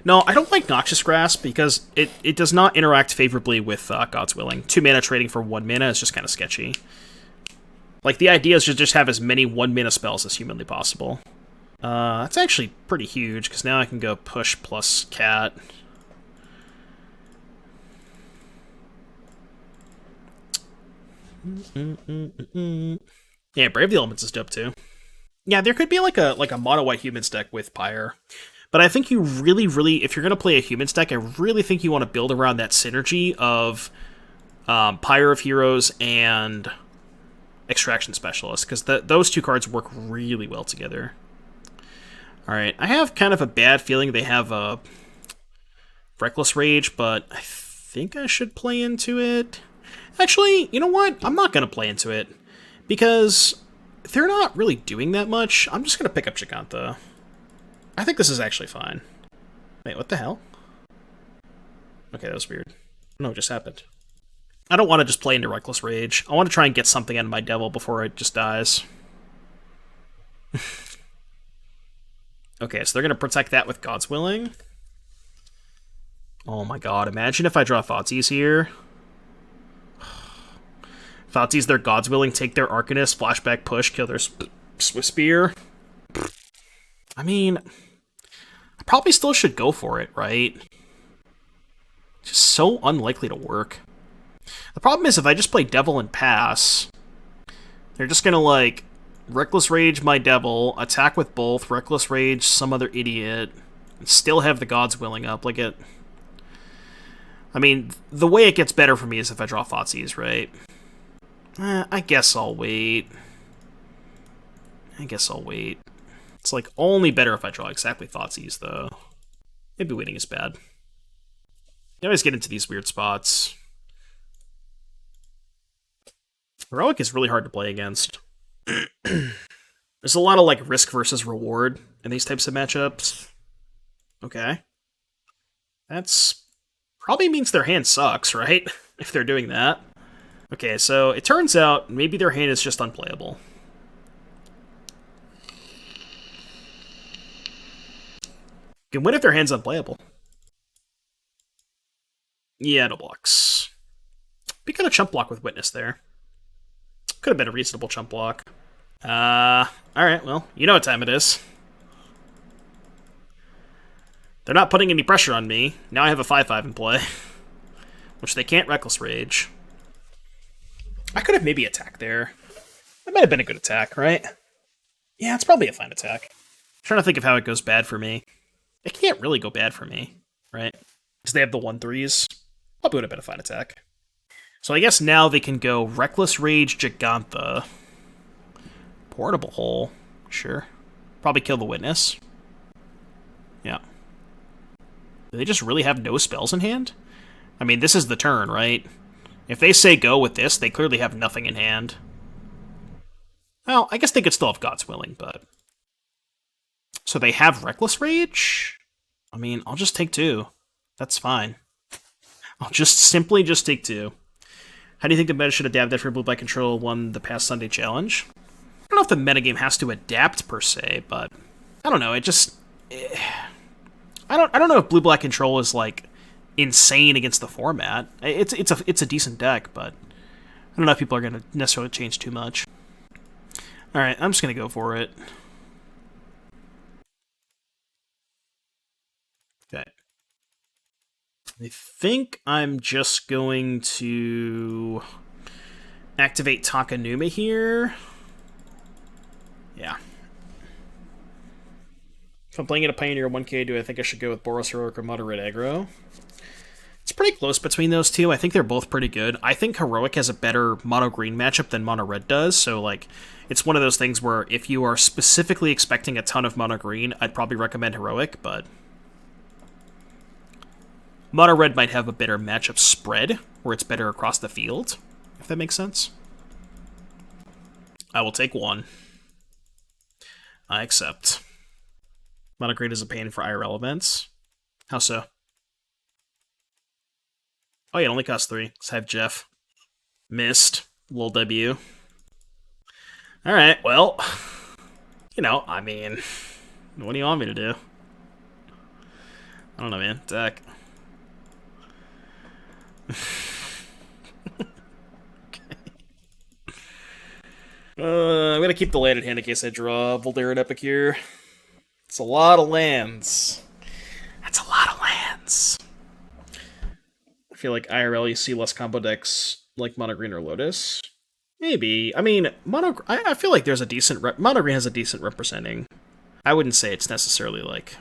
No, I don't like Noxious Grasp because it does not interact favorably with God's Willing. 2 mana trading for 1 mana is just kind of sketchy. Like, the idea is to just have as many 1 mana spells as humanly possible. That's actually pretty huge, because now I can go push plus cat. Yeah, Brave the Elements is dope too. Yeah, there could be like a mono-white Humans deck with Pyre. But I think you really, if you're going to play a Humans deck, I really think you want to build around that synergy of Pyre of Heroes and Extraction Specialist, because those 2 cards work really well together. Alright, I have kind of a bad feeling they have a Reckless Rage, but I think I should play into it. Actually, you know what? I'm not going to play into it, because they're not really doing that much. I'm just going to pick up Jegantha. I think this is actually fine. Wait, what the hell? Okay, that was weird. No, it just happened. I don't want to just play into Reckless Rage. I want to try and get something out of my Devil before it just dies. Okay, so they're going to protect that with God's Willing. Oh my god, imagine if I draw Thoughtseize here. Thoughtseize their God's Willing, take their Arcanist, flashback push, kill their Swift Spear. I mean, I probably still should go for it, right? Just so unlikely to work. The problem is if I just play Devil and pass, they're just gonna, like, Reckless Rage my Devil, attack with both, Reckless Rage some other idiot, and still have the God's Willing up. Like, it... I mean, the way it gets better for me is if I draw Thoughtseize, right? I guess I'll wait. It's, like, only better if I draw exactly Thoughtseize, though. Maybe waiting is bad. You always get into these weird spots. Heroic is really hard to play against. There's a lot of, like, risk versus reward in these types of matchups. Okay. That's probably means their hand sucks, right? If they're doing that. Okay, so it turns out maybe their hand is just unplayable. You can win if their hand's unplayable. Yeah, no blocks. We could have chump block with Witness there. Could have been a reasonable chump block. Alright, well, you know what time it is. They're not putting any pressure on me. Now I have a 5/5 in play. Which they can't Reckless Rage. I could have maybe attacked there. That might have been a good attack, right? Yeah, it's probably a fine attack. I'm trying to think of how it goes bad for me. It can't really go bad for me, right? Because they have the 1/3s. Probably would have been a fine attack. So I guess now they can go Reckless Rage Jegantha. Portable Hole. Sure. Probably kill the Witness. Yeah. Do they just really have no spells in hand? I mean, this is the turn, right? If they say go with this, they clearly have nothing in hand. Well, I guess they could still have God's Willing, but... So they have Reckless Rage? I mean, I'll just take 2. That's fine. I'll just simply just take 2. How do you think the meta should adapt after Blue Black Control won the past Sunday challenge? I don't know if the metagame has to adapt per se, but I don't know. It just I don't know if Blue Black Control is like insane against the format. It's a decent deck, but I don't know if people are going to necessarily change too much. All right, I'm just going to go for it. Okay. I think I'm just going to activate Takenuma here. Yeah. If I'm playing at a Pioneer 1K, do I think I should go with Boros Heroic or Moderate Aggro? It's pretty close between those two. I think they're both pretty good. I think Heroic has a better mono-green matchup than mono-red does, so like it's one of those things where if you are specifically expecting a ton of mono-green, I'd probably recommend Heroic, but Mono red might have a better matchup spread, where it's better across the field, if that makes sense. I will take one. I accept. Mono green is a pain for IRL events. How so? Oh yeah, it only costs 3. Let's have Jeff. Missed. Little debut. Alright, well, you know, I mean, what do you want me to do? I don't know, man. Deck. Okay. I'm gonna keep the landed hand in case I draw Voldaren Epicure. It's a lot of lands. That's a lot of lands. I feel like IRL you see less combo decks like Mono Green or Lotus. Maybe. I mean, I feel like there's a decent... Mono Green has a decent representing. I wouldn't say it's necessarily like...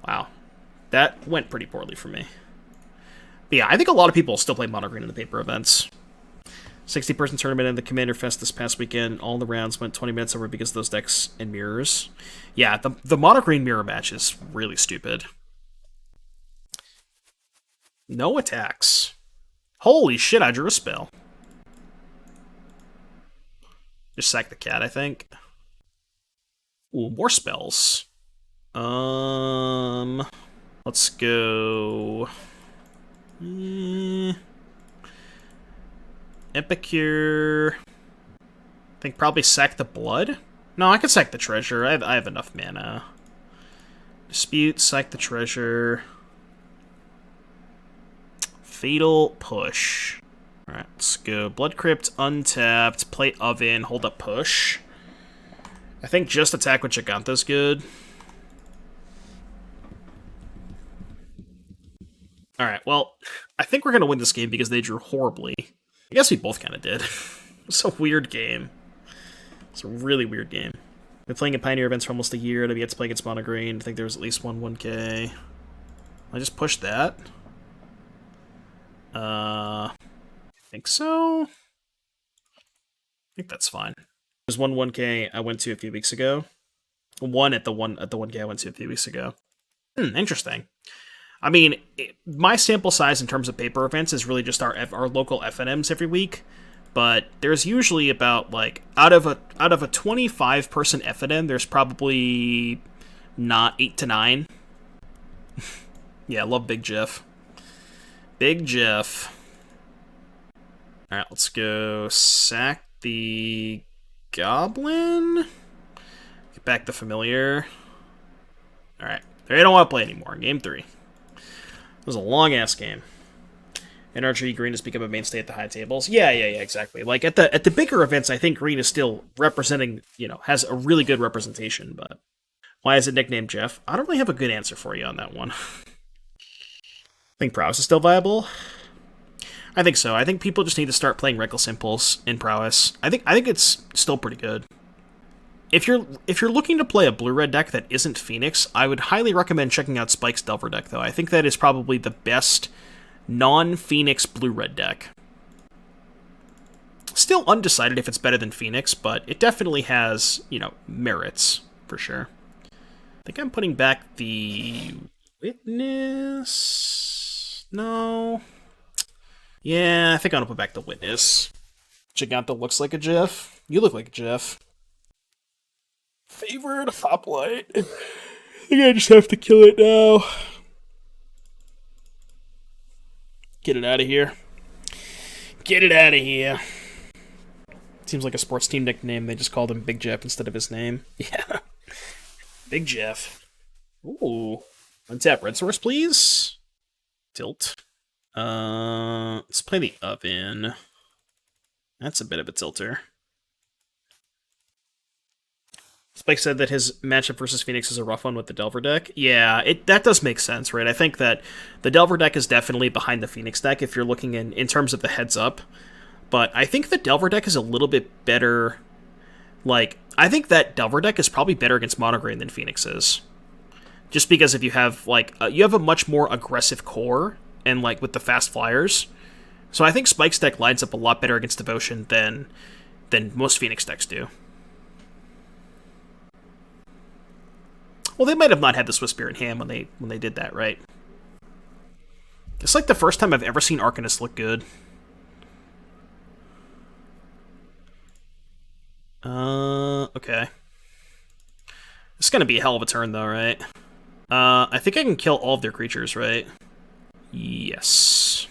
Wow. That went pretty poorly for me. But yeah, I think a lot of people still play Mono Green in the paper events. 60-person tournament in the Commander Fest this past weekend. All the rounds went 20 minutes over because of those decks and mirrors. Yeah, the Mono Green mirror match is really stupid. No attacks. Holy shit, I drew a spell. Just sack the cat, I think. Ooh, more spells. Let's go... Epicure... I think probably sack the blood? No, I could sack the treasure. I have enough mana. Dispute, sack the treasure. Fatal push. Alright, let's go. Blood Crypt, untapped, play Oven, hold up push. I think just attack with Jegantha's good. Alright, well, I think we're going to win this game because they drew horribly. I guess we both kind of did. It's a weird game. It's a really weird game. Been playing in Pioneer events for almost a year, and we get to play against Mono Green. I think there was at least one 1K. I just pushed that. I think so. I think that's fine. There's one 1K I went to a few weeks ago. One at the 1K I went to a few weeks ago. Interesting. I mean, my sample size in terms of paper events is really just our local FNMs every week. But there's usually about, like, out of a 25-person FNM, there's probably not 8 to 9. Yeah, I love Big Jeff. Big Jeff. Alright, let's go sack the Goblin. Get back the Familiar. Alright, I don't want to play anymore. Game 3. It was a long-ass game. NRG green has become a mainstay at the high tables. Yeah, exactly. Like, at the bigger events, I think green is still representing, you know, has a really good representation, but why is it nicknamed Jeff? I don't really have a good answer for you on that one. I think Prowess is still viable. I think so. I think people just need to start playing Reckless Impulse in Prowess. I think it's still pretty good. If you're looking to play a blue-red deck that isn't Phoenix, I would highly recommend checking out Spike's Delver deck, though. I think that is probably the best non-Phoenix blue-red deck. Still undecided if it's better than Phoenix, but it definitely has, you know, merits, for sure. I think I'm putting back the Witness... No... Yeah, I think I'm gonna put back the Witness. Jegantha looks like a Jeff. You look like a Jeff. Favored Hoplite. I think I just have to kill it now. Get it out of here. Get it out of here. Seems like a sports team nickname. They just called him Big Jeff instead of his name. Yeah. Big Jeff. Ooh. Untap red source, please. Tilt. Let's play the Oven. That's a bit of a tilter. Spike said that his matchup versus Phoenix is a rough one with the Delver deck. Yeah, that does make sense, right? I think that the Delver deck is definitely behind the Phoenix deck if you're looking in terms of the heads up. But I think the Delver deck is a little bit better. Like, I think that Delver deck is probably better against Mono Green than Phoenix is. Just because if you have, like, you have a much more aggressive core, and, like, with the fast flyers. So I think Spike's deck lines up a lot better against Devotion than most Phoenix decks do. Well, they might have not had the Swiss Spirit in hand when they did that, right? It's like the first time I've ever seen Arcanist look good. Okay. It's gonna be a hell of a turn, though, right? I think I can kill all of their creatures, right? Yes.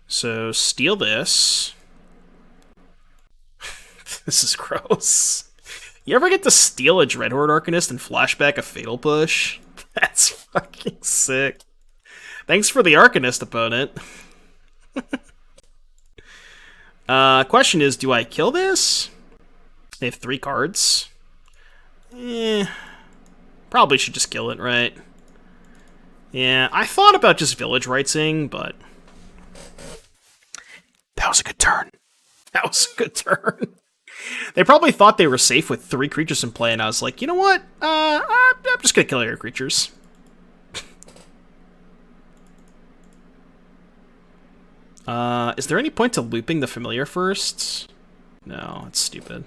So, steal this. This is gross. You ever get to steal a Dreadhorde Arcanist and flashback a Fatal Push? That's fucking sick. Thanks for the Arcanist, opponent. Question is, do I kill this? They have 3 cards. Probably should just kill it, right? Yeah, I thought about just Village Ritesing, but... That was a good turn. That was a good turn. They probably thought they were safe with 3 creatures in play, and I was like, you know what? I'm just gonna kill your creatures. Is there any point to looping the Familiar first? No, it's stupid.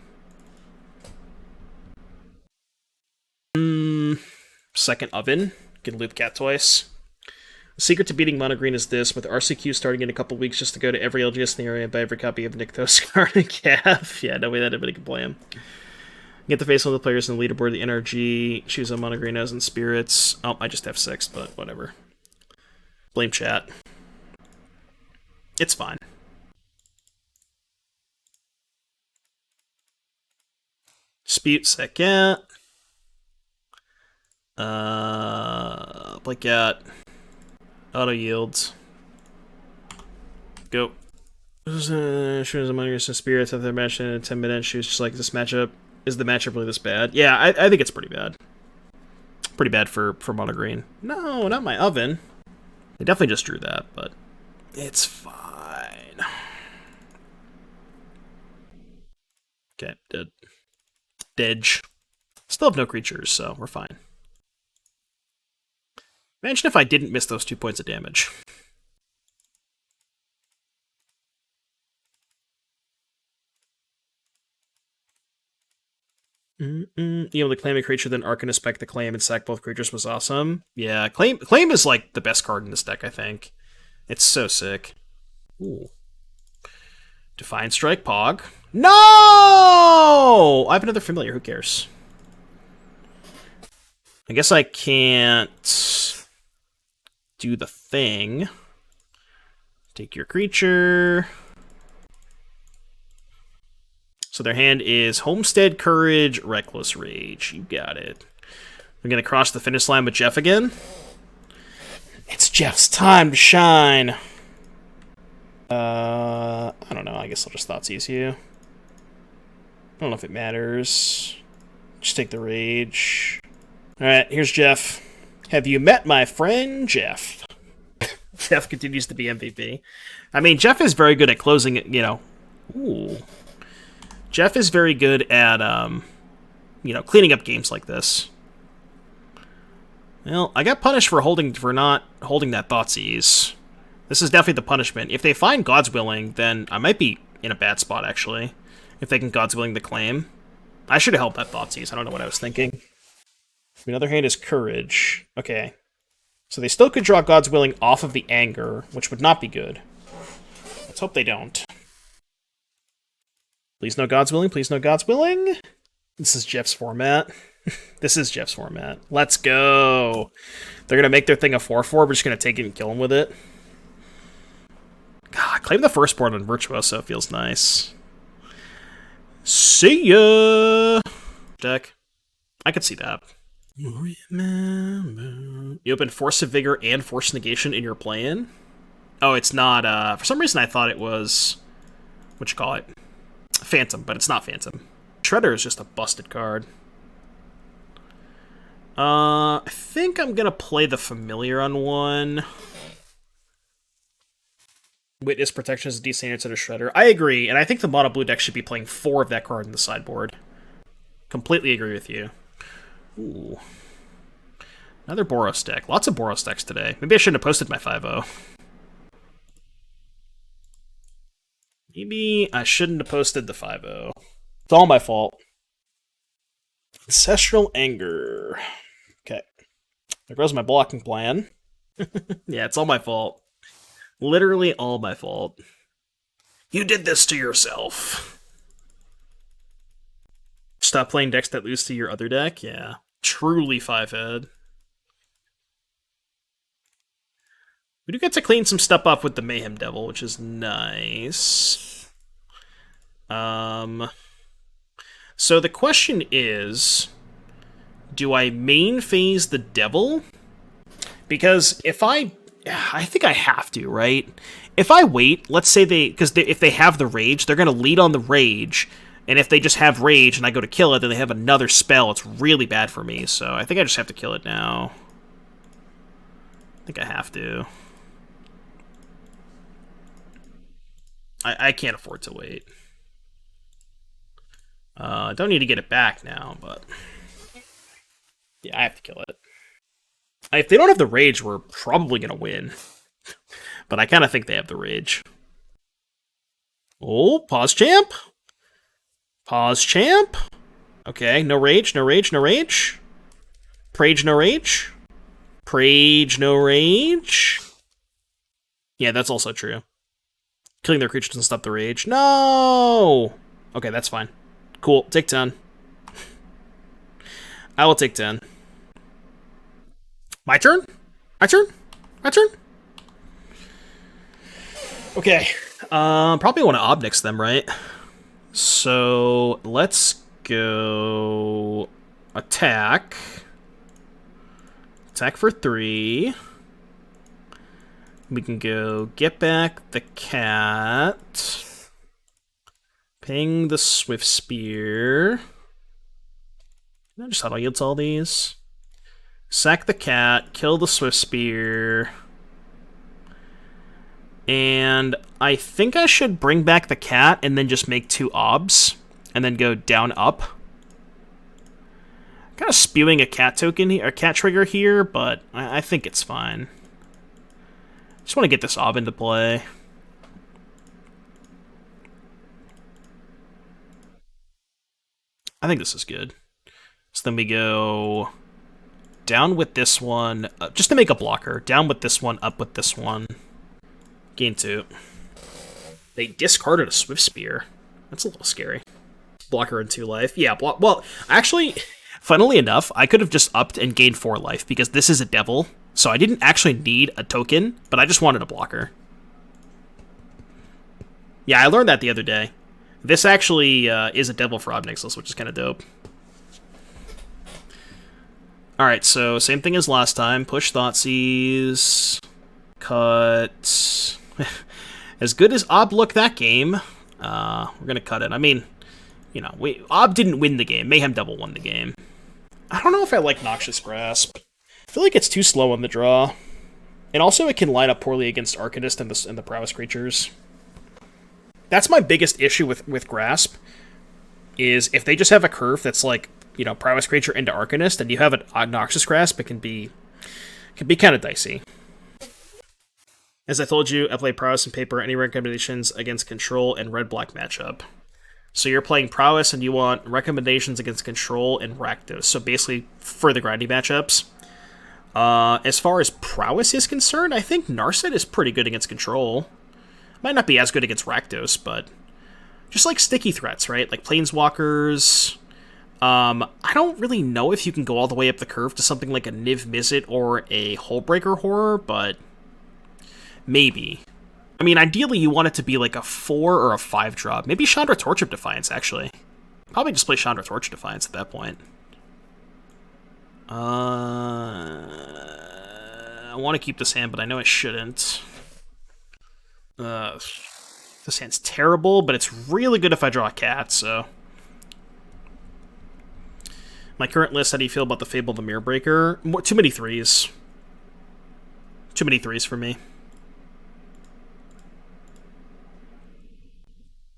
Second Oven. Can loop Cat twice. The secret to beating Mono Green is this, with RCQ starting in a couple weeks just to go to every LGS in the area and buy every copy of Nykthos card and Calf. Yeah, no way that anybody can play him. Get the face on the players in the leaderboard, the NRG, choose on Mono Greenos and Spirits. Oh, I just have 6, but whatever. Blame chat. It's fine. Dispute second. Play cat. Auto yields. Go. Shoes among your spirits after their match in 10 minutes. Shoes just like this matchup. Is the matchup really this bad? Yeah, I think it's pretty bad. Pretty bad for Mono Green. No, not my oven. They definitely just drew that, but it's fine. Okay, dead. Dedge. Still have no creatures, so we're fine. Imagine if I didn't miss those 2 points of damage. You know, the claim a creature, then Arcanist spec the claim and sack both creatures was awesome. Yeah, claim is like the best card in this deck, I think. It's so sick. Ooh. Defiance Strike, Pog. No! I have another Familiar, who cares? I guess I can't do the thing. Take your creature. So their hand is Homestead, Courage, Reckless Rage. You got it. We're going to cross the finish line with Jeff again. It's Jeff's time to shine. I don't know. I guess I'll just Thoughtseize you. I don't know if it matters. Just take the Rage. Alright, here's Jeff. Have you met my friend, Jeff? Jeff continues to be MVP. I mean, Jeff is very good at closing it, you know. Ooh. Jeff is very good at, you know, cleaning up games like this. Well, I got punished for not holding that Thoughtseize. This is definitely the punishment. If they find God's Willing, then I might be in a bad spot, actually. If they can God's Willing the claim. I should have held that Thoughtseize. I don't know what I was thinking. Another hand is Courage. Okay. So they still could draw God's Willing off of the Anger, which would not be good. Let's hope they don't. Please no God's Willing, please no God's Willing. This is Jeff's format. This is Jeff's format. Let's go. They're going to make their thing a 4-4. We're just going to take it and kill him with it. God, Claim the Firstborn on Virtuoso feels nice. See ya! Deck. I could see that. Remember. You open Force of Vigor and Force Negation in your play-in? Oh, it's not, for some reason I thought it was... What you call it? Phantom, but it's not Phantom. Shredder is just a busted card. I think I'm gonna play the Familiar on one. Witness Protection is a decent answer to Shredder. I agree, and I think the mono blue deck should be playing 4 of that card in the sideboard. Completely agree with you. Ooh. Another Boros deck. Lots of Boros decks today. Maybe I shouldn't have posted my 5-0. Maybe I shouldn't have posted the 5-0. It's all my fault. Ancestral Anger. Okay. There goes my blocking plan. Yeah, it's all my fault. Literally all my fault. You did this to yourself. Stop playing decks that lose to your other deck? Yeah. Truly 5-head. We do get to clean some stuff up with the Mayhem Devil, which is nice. So the question is, do I main phase the Devil? Because if I think I have to, right? If I wait, let's say if they have the Rage, they're going to lead on the Rage, and if they just have Rage and I go to kill it, then they have another spell. It's really bad for me, so I think I just have to kill it now. I think I have to. I can't afford to wait. Don't need to get it back now, but yeah, I have to kill it. If they don't have the Rage, we're probably going to win. But I kind of think they have the Rage. Oh, pause champ. Pause champ. Okay, no Rage, no Rage, no Rage. Prage, no Rage. Prage, no Rage. Yeah, that's also true. Killing their creature doesn't stop the Rage. No! Okay, that's fine. Cool, take 10. I will take 10. My turn? My turn? My turn? Okay. Probably want to Ob Nix them, right? So, let's go... Attack. Attack for 3. We can go get back the cat. Ping the Swift Spear. Can I just auto yield to all these? Sack the cat, kill the Swift Spear. And I think I should bring back the cat and then just make 2 obs. And then go down up. Kind of spewing a cat token here, a cat trigger here, but I think it's fine. Just want to get this ob into play. I think this is good. So then we go down with this one, just to make a blocker. Down with this one, up with this one. Gain 2. They discarded a Swift Spear. That's a little scary. Blocker and 2 life. Yeah, well, actually, funnily enough, I could have just upped and gained 4 life, because this is a devil. So I didn't actually need a token, but I just wanted a blocker. Yeah, I learned that the other day. This actually is a devil for Ob Nixilis, which is kind of dope. Alright, so same thing as last time. Push Thoughtseize. Cut. As good as Ob looked that game, we're going to cut it. I mean, you know, Ob didn't win the game. Mayhem Devil won the game. I don't know if I like Noxious Grasp. I feel like it's too slow on the draw. And also it can line up poorly against Arcanist and the Prowess creatures. That's my biggest issue with Grasp, is if they just have a curve that's like, you know, Prowess creature into Arcanist, and you have a Noxious Grasp, it can be kind of dicey. As I told you, I play Prowess and Paper. Any recommendations against Control and Red-Black matchup? So you're playing Prowess and you want recommendations against Control and Rakdos. So basically, for the grindy matchups. As far as Prowess is concerned, I think Narset is pretty good against Control. Might not be as good against Rakdos, but just like sticky threats, right? Like Planeswalkers. I don't really know if you can go all the way up the curve to something like a Niv Mizzet or a Hullbreaker Horror, but maybe. I mean, ideally you want it to be like a 4 or a 5 drop. Maybe Chandra Torch of Defiance, actually. Probably just play Chandra Torch of Defiance at that point. I want to keep this hand, but I know I shouldn't. This hand's terrible, but it's really good if I draw a cat, so... My current list, how do you feel about the Fable the Mirror Breaker? Too many 3s. Too many 3s for me.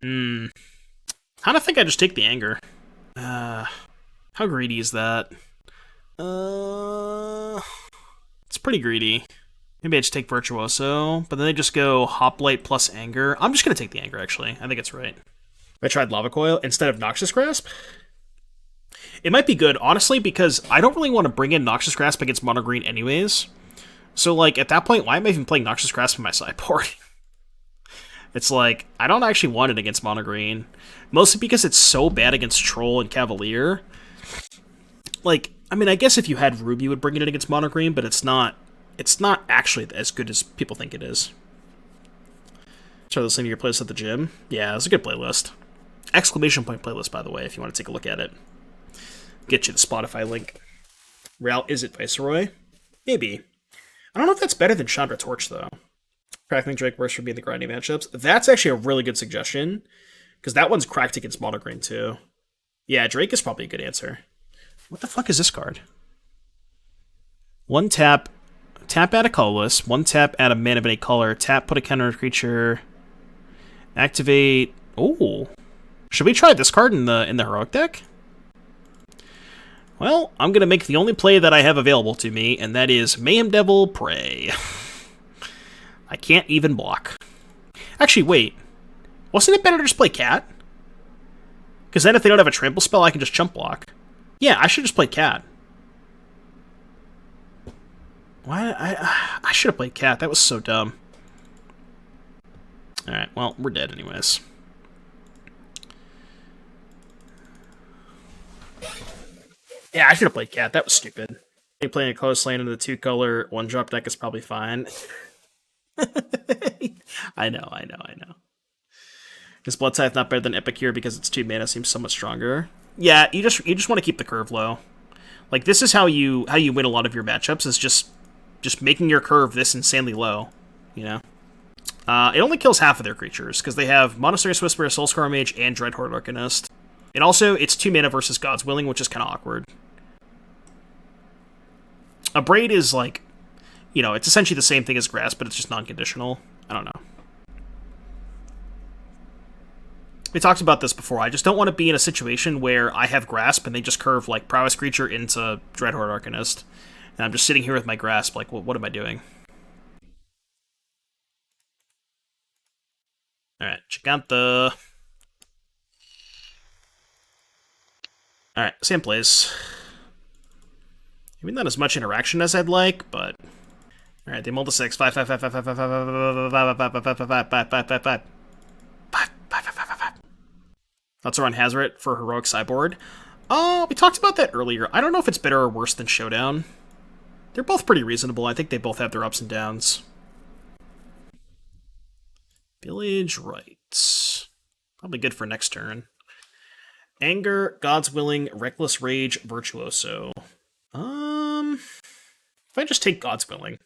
Kind of think I just take the Anger. How greedy is that? It's pretty greedy. Maybe I just take Virtuoso, but then they just go Hoplite plus Anger. I'm just going to take the Anger, actually. I think it's right. I tried Lava Coil instead of Noxious Grasp. It might be good, honestly, because I don't really want to bring in Noxious Grasp against Mono Green anyways. So, like, at that point, why am I even playing Noxious Grasp in my sideboard? It's like, I don't actually want it against mono green. Mostly because it's so bad against Troll and Cavalier. Like, I mean, I guess if you had Ruby, you would bring it in against mono green, but it's not actually as good as people think it is. Try listening to your playlist at the gym. Yeah, it's a good playlist. Exclamation point playlist, by the way, if you want to take a look at it. Get you the Spotify link. Real, is it Viceroy? Maybe. I don't know if that's better than Chandra Torch, though. Crackling Drake works for being the grinding matchups. That's actually a really good suggestion, because that one's cracked against mono green, too. Yeah, Drake is probably a good answer. What the fuck is this card? One tap, add a colorless. One tap, add a mana of any color. Tap, put a counter on a creature. Activate. Oh, should we try this card in the heroic deck? Well, I'm gonna make the only play that I have available to me, and that is Mayhem Devil Prey. I can't even block. Actually, wait. Wasn't it better to just play Cat? Because then if they don't have a trample spell, I can just chump block. Yeah, I should just play Cat. Why? I should have played Cat. That was so dumb. Alright, well, we're dead anyways. Yeah, I should have played Cat. That was stupid. Playing a close lane in the 2-color 1-drop deck is probably fine. I know. Is Blood Tithe not better than Epicure because its 2 mana seems so much stronger? Yeah, you just want to keep the curve low. Like, this is how you win a lot of your matchups, is just making your curve this insanely low, you know? It only kills half of their creatures, because they have Monastery's Whisperer, Soulscar Mage, and Dreadhorde Arcanist. And also, it's 2 mana versus God's Willing, which is kind of awkward. A Braid is like, you know, it's essentially the same thing as Grasp, but it's just non-conditional. I don't know. We talked about this before. I just don't want to be in a situation where I have Grasp and they just curve, like, Prowess Creature into Dreadhorde Arcanist. And I'm just sitting here with my Grasp, like, what am I doing? Alright, Jegantha. Alright, same place. Maybe not as much interaction as I'd like, but... Alright, they mulled to 6. 5, 5, 5, 5, 5, 5, 5, 5, 5, 5, 5, 5, 5, 5, 5, 5, 5, 5. That's around Hazret for Heroic Sideboard. We talked about that earlier. I don't know if it's better or worse than Showdown. They're both pretty reasonable. I think they both have their ups and downs. Village Rites. Probably good for next turn. Anger, God's Willing, Reckless Rage, Virtuoso. If I just take God's Willing,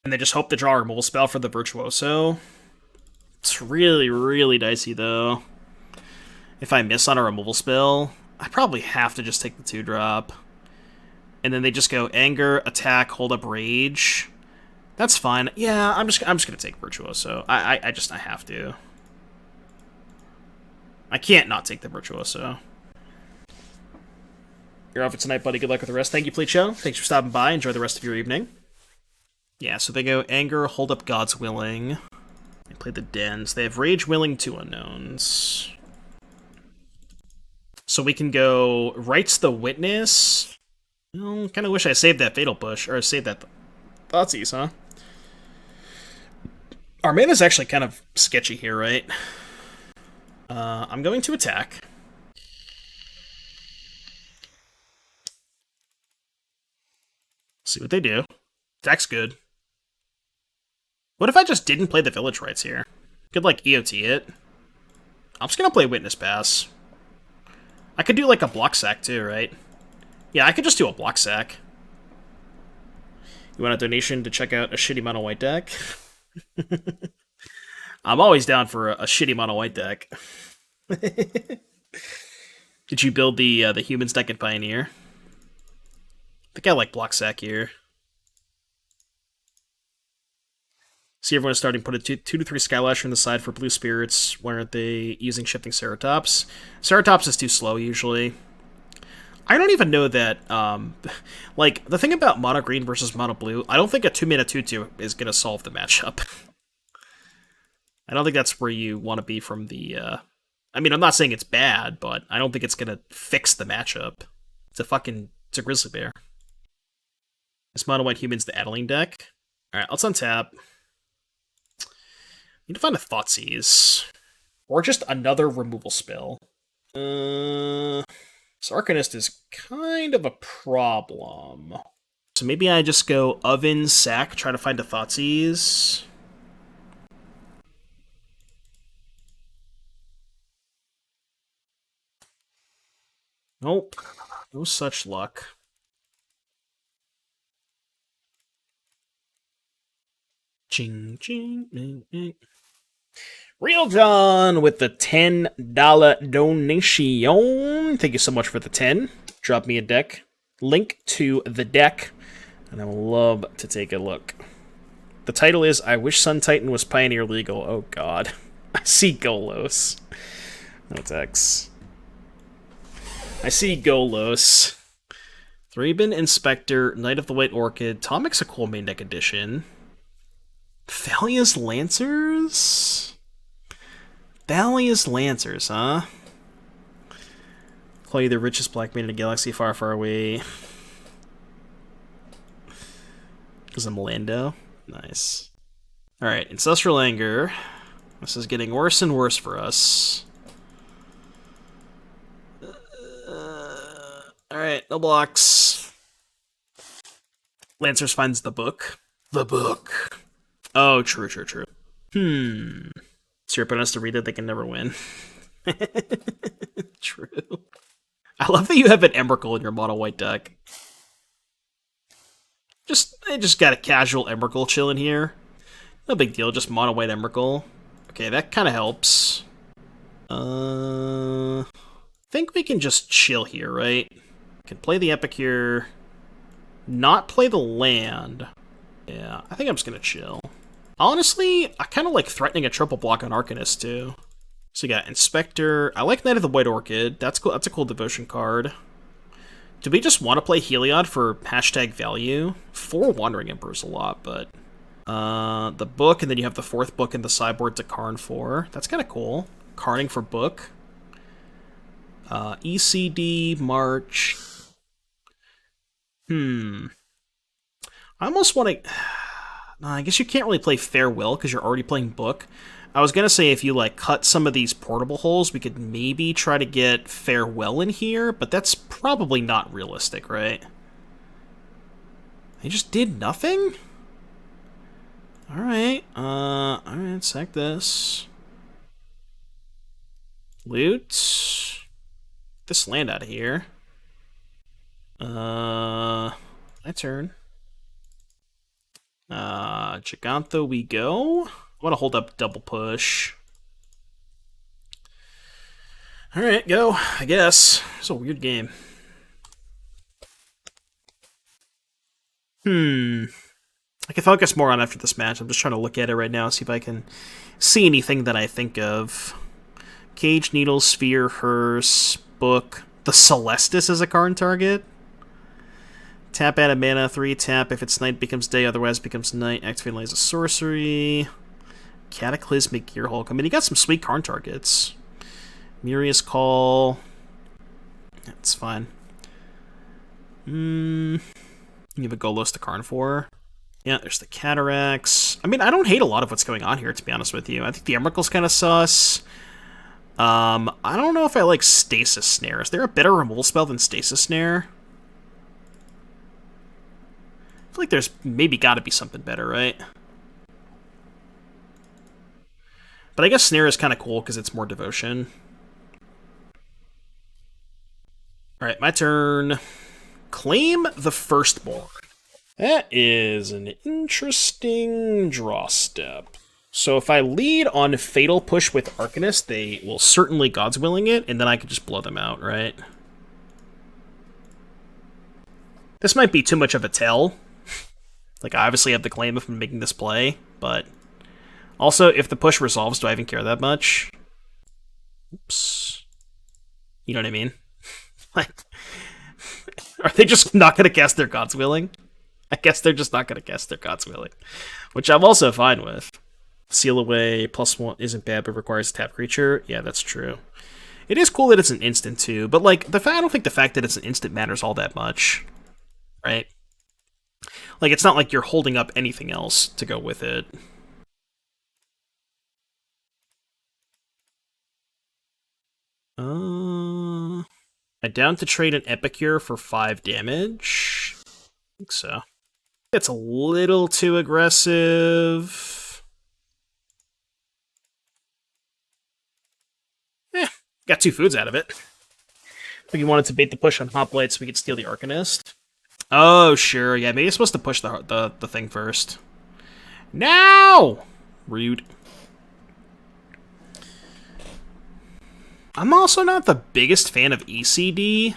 and they just hope to draw a removal spell for the Virtuoso, it's really, really dicey, though. If I miss on a removal spell, I probably have to just take the 2-drop. And then they just go Anger, Attack, Hold Up Rage. That's fine. Yeah, I'm just gonna take Virtuoso. I have to. I can't not take the Virtuoso. You're off for tonight, buddy. Good luck with the rest. Thank you, Pleacho. Thanks for stopping by. Enjoy the rest of your evening. Yeah, so they go Anger, Hold Up God's Willing. They play the Dens. They have Rage Willing, 2 unknowns. So we can go Rites the Witness. Well, kind of wish I saved that Fatal Push, or saved that Thoughtseize, huh? Our mana's actually kind of sketchy here, right? I'm going to attack. See what they do. Attack's good. What if I just didn't play the Village Rites here? Could, like, EOT it. I'm just gonna play Witness Pass. I could do, like, a block sack, too, right? Yeah, I could just do a block sack. You want a donation to check out a shitty mono white deck? I'm always down for a shitty mono white deck. Did you build the Humans deck in Pioneer? I think I like block sack here. See, everyone is starting to put a 2 to 3 Skylasher on the side for blue spirits. Why aren't they using Shifting Ceratops? Ceratops is too slow, usually. I don't even know that, like, the thing about mono green versus mono blue, I don't think a 2-mana 2/2 is going to solve the matchup. I don't think that's where you want to be from the, I mean, I'm not saying it's bad, but I don't think it's going to fix the matchup. It's a Grizzly Bear. This mono white human's the Adeline deck. Alright, let's untap. Need to find a Thoughtseize. Or just another removal spell. This Arcanist is kind of a problem. So maybe I just go Oven, Sack, try to find a Thoughtseize. Nope. No such luck. Ching, ching, ding, ding. Real John with the $10 donation. Thank you so much for the 10. Drop me a deck. Link to the deck. And I will love to take a look. The title is I Wish Sun Titan Was Pioneer Legal. Oh god. I see Golos. No text. I see Golos. Thraben Inspector, Knight of the White Orchid, Tomic's a cool main deck edition. Thalia's Lancers? Thalia's Lancers, huh? Call you the richest black man in a galaxy far, far away. Because I'm Lando. Nice. Alright, Ancestral Anger. This is getting worse and worse for us. Alright, no blocks. Lancers finds the book. The book. Oh, true, true, true. So your opponent has to read it, they can never win. True. I love that you have an Emrakul in your mono white deck. I just got a casual Emrakul chilling here. No big deal, just mono white Emrakul. Okay, that kind of helps. I think we can just chill here, right? Can play the Epicure, not play the land. Yeah, I think I'm just gonna chill. Honestly, I kind of like threatening a triple block on Arcanist too. So you got Inspector. I like Knight of the White Orchid. That's cool. That's a cool devotion card. Do we just want to play Heliod for hashtag value? 4 Wandering Emperor's a lot, but the book, and then you have the 4th book in the sideboard to Karn 4. That's kind of cool. Karning for book. ECD, March. I almost want to... No, I guess you can't really play Farewell because you're already playing book. I was going to say if you like cut some of these portable holes, we could maybe try to get Farewell in here, but that's probably not realistic, right? They just did nothing? Alright, sack this. Loot. This land out of here. My turn. Jegantha we go. I want to hold up double push. Alright, go, I guess. It's a weird game. I can focus more on after this match. I'm just trying to look at it right now, see if I can see anything that I think of. Cage, Needle, Sphere, Hearse, Book. The Celestis is a card target. Tap out a mana, 3 tap. If it's night, becomes day, otherwise becomes night. Activate Lays a sorcery. Cataclysmic Gearhulk. I mean, you got some sweet card targets. Muria's Call. That's fine. You have a Golos to Karn 4. Yeah, there's the Cataracts. I mean, I don't hate a lot of what's going on here, to be honest with you. I think the Emrakul's kind of sus. I don't know if I like Stasis Snare. Is there a better removal spell than Stasis Snare? I feel like there's maybe got to be something better, right? But I guess Snare is kind of cool because it's more devotion. Alright, my turn. Claim the Firstborn. That is an interesting draw step. So if I lead on Fatal Push with Arcanist, they will certainly God's Willing it, and then I can just blow them out, right? This might be too much of a tell. Like, I obviously have the claim if I'm making this play, but... Also, if the push resolves, do I even care that much? Oops. You know what I mean? Like, are they just not going to cast their God's Willing? I guess they're just not going to cast their God's Willing. Which I'm also fine with. Seal Away, +1 isn't bad, but requires a tap creature. Yeah, that's true. It is cool that it's an instant, too. But, like, I don't think the fact that it's an instant matters all that much. Right? Like, it's not like you're holding up anything else to go with it. I down to trade an Epicure for 5 damage. I think so. It's a little too aggressive. Got 2 foods out of it. I think you wanted to bait the push on Hoplite so we could steal the Arcanist. Oh, sure. Yeah, maybe you're supposed to push the thing first. No! Rude. I'm also not the biggest fan of ECD.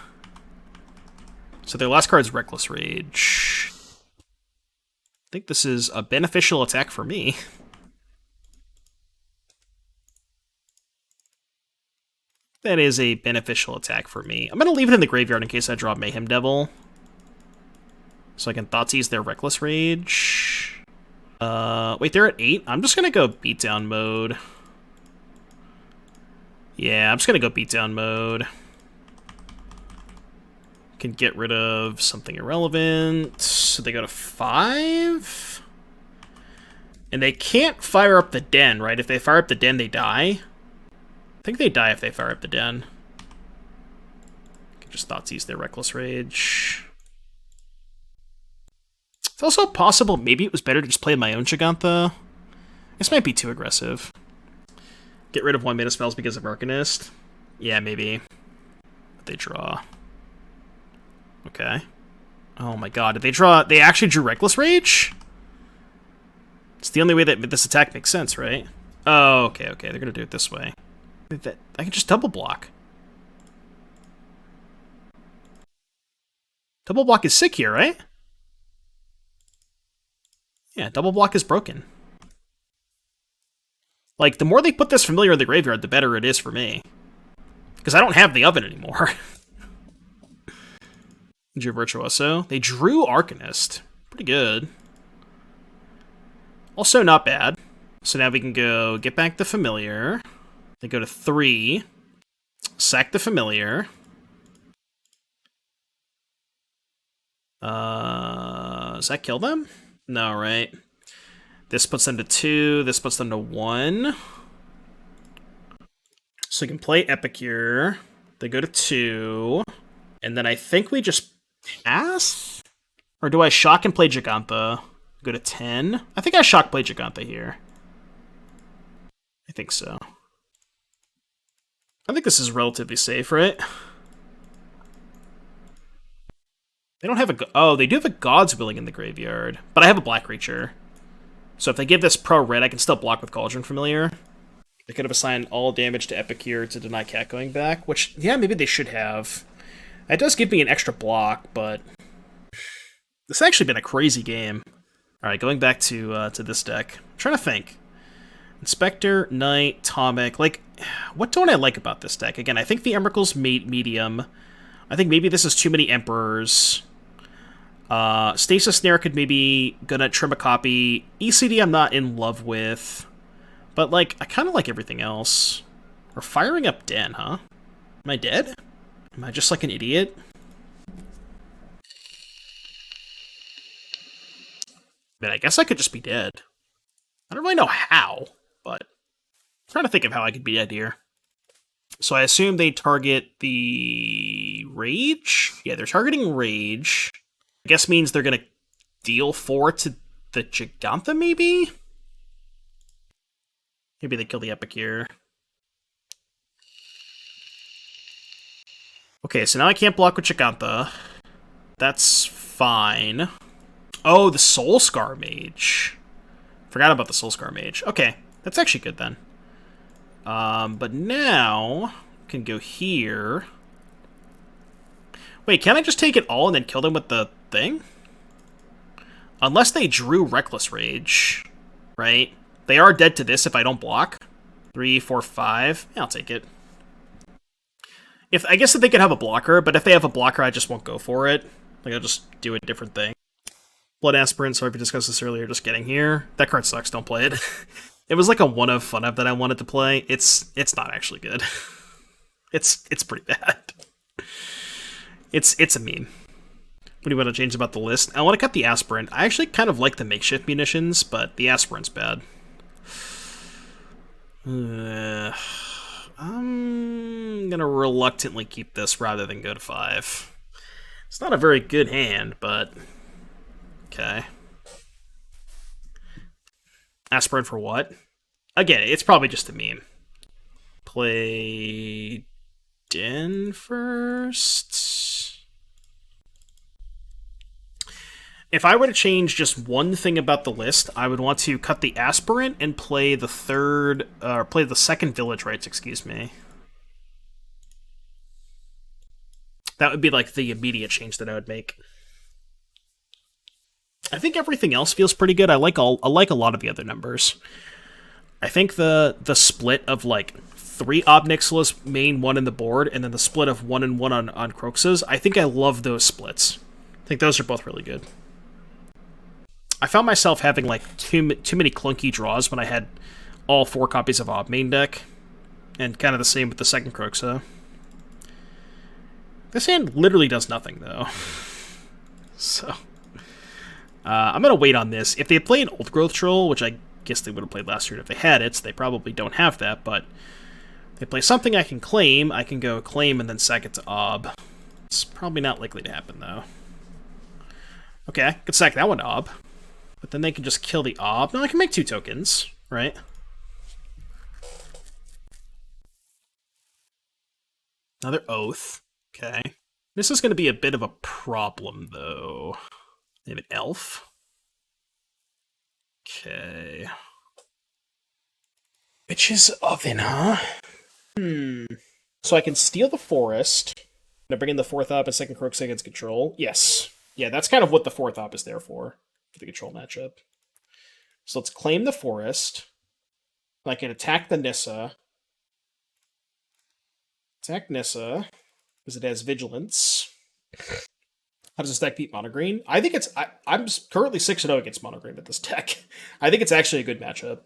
So their last card is Reckless Rage. I think this is a beneficial attack for me. That is a beneficial attack for me. I'm going to leave it in the graveyard in case I draw Mayhem Devil. So I can Thoughtseize their Reckless Rage. Wait, they're at 8? I'm just going to go Beatdown mode. Yeah, I'm just going to go Beatdown mode. Can get rid of something irrelevant. So they go to 5? And they can't fire up the den, right? If they fire up the den, they die. I think they die if they fire up the den. Can just Thoughtseize their Reckless Rage. It's also possible maybe it was better to just play my own Jegantha. This might be too aggressive. Get rid of 1 mana spells because of Arcanist. Yeah, maybe. They draw. Okay. Oh my god, did they draw... They actually drew Reckless Rage? It's the only way that this attack makes sense, right? Oh, okay, they're gonna do it this way. I can just double block. Double block is sick here, right? Yeah, double block is broken. Like, the more they put this familiar in the graveyard, the better it is for me. Because I don't have the oven anymore. Drew Virtuoso. They drew Arcanist. Pretty good. Also not bad. So now we can go get back the familiar. They go to 3. Sack the familiar. Does that kill them? No, right? This puts them to 2. This puts them to 1. So we can play Epicure. They go to 2. And then I think we just pass? Or do I shock and play Jegantha? Go to 10? I think I shock play Jegantha here. I think so. I think this is relatively safe, right? They don't have a... Oh, they do have a God's Willing in the graveyard. But I have a black creature. So if they give this pro-red, I can still block with Cauldron Familiar. They could have assigned all damage to Epicure to deny Cat going back. Which, yeah, maybe they should have. That does give me an extra block, but... This has actually been a crazy game. Alright, going back to this deck. I'm trying to think. Inspector, Knight, Tomic. Like, what don't I like about this deck? Again, I think the Emrakul's medium. I think maybe this is too many Emperors. Stasis Snare could maybe gonna trim a copy. ECD I'm not in love with. But, like, I kind of like everything else. We're firing up Den, huh? Am I dead? Am I just like an idiot? Man, I guess I could just be dead. I don't really know how, but I'm trying to think of how I could be dead here. So I assume they target the Rage? Yeah, they're targeting Rage. I guess means they're going to deal 4 to the Jegantha, maybe? Maybe they kill the Epicure. Okay, so now I can't block with Jegantha. That's fine. Oh, the Soulscar Mage. Forgot about the Soulscar Mage. Okay, that's actually good then. But now, can go here. Wait, can't I just take it all and then kill them with the thing? Unless they drew Reckless Rage, right? They are dead to this if I don't block. 3, 4, 5. Yeah, I'll take it. I guess that they could have a blocker, but if they have a blocker, I just won't go for it. Like, I'll just do a different thing. Blood Aspirant, sorry if we discussed this earlier, just getting here. That card sucks, don't play it. It was like a one-of fun-of that I wanted to play. It's not actually good. It's pretty bad. It's a meme. What do you want to change about the list? I want to cut the Aspirant. I actually kind of like the Makeshift Munitions, but the Aspirant's bad. I'm gonna reluctantly keep this rather than go to 5. It's not a very good hand, but okay. Aspirant for what? Again, it's probably just a meme. Play Den first. If I were to change just one thing about the list, I would want to cut the Aspirant and play the second Village Rites, excuse me. That would be like the immediate change that I would make. I think everything else feels pretty good. I like a lot of the other numbers. I think the split of like 3 Ob Nixilis main 1 in the board, and then the split of 1 and 1 on Kroxas. I think I love those splits. I think those are both really good. I found myself having like too many clunky draws when I had all 4 copies of Ob main deck, and kind of the same with the second Kroxa. This hand literally does nothing though, so I'm gonna wait on this. If they play an Old Growth Troll, which I guess they would have played last year if they had it, so they probably don't have that, but if they play something I can claim, I can go claim and then sack it to Ob. It's probably not likely to happen though. Okay, I could sack that one to Ob. But then they can just kill the Ob. No, I can make 2 tokens, right? Another Oath. Okay. This is going to be a bit of a problem, though. They have an Elf. Okay. Witch's Oven, huh? So I can steal the Forest. And I bring in the 4th Op and 2nd Kroxa against control. Yes. Yeah, that's kind of what the 4th Op is there for the control matchup. So let's claim the Forest. I can attack the Nissa. Attack Nissa, because it has Vigilance. How does this deck beat Mono Green? I think it's... I'm currently 6-0 against Mono Green with this deck. I think it's actually a good matchup.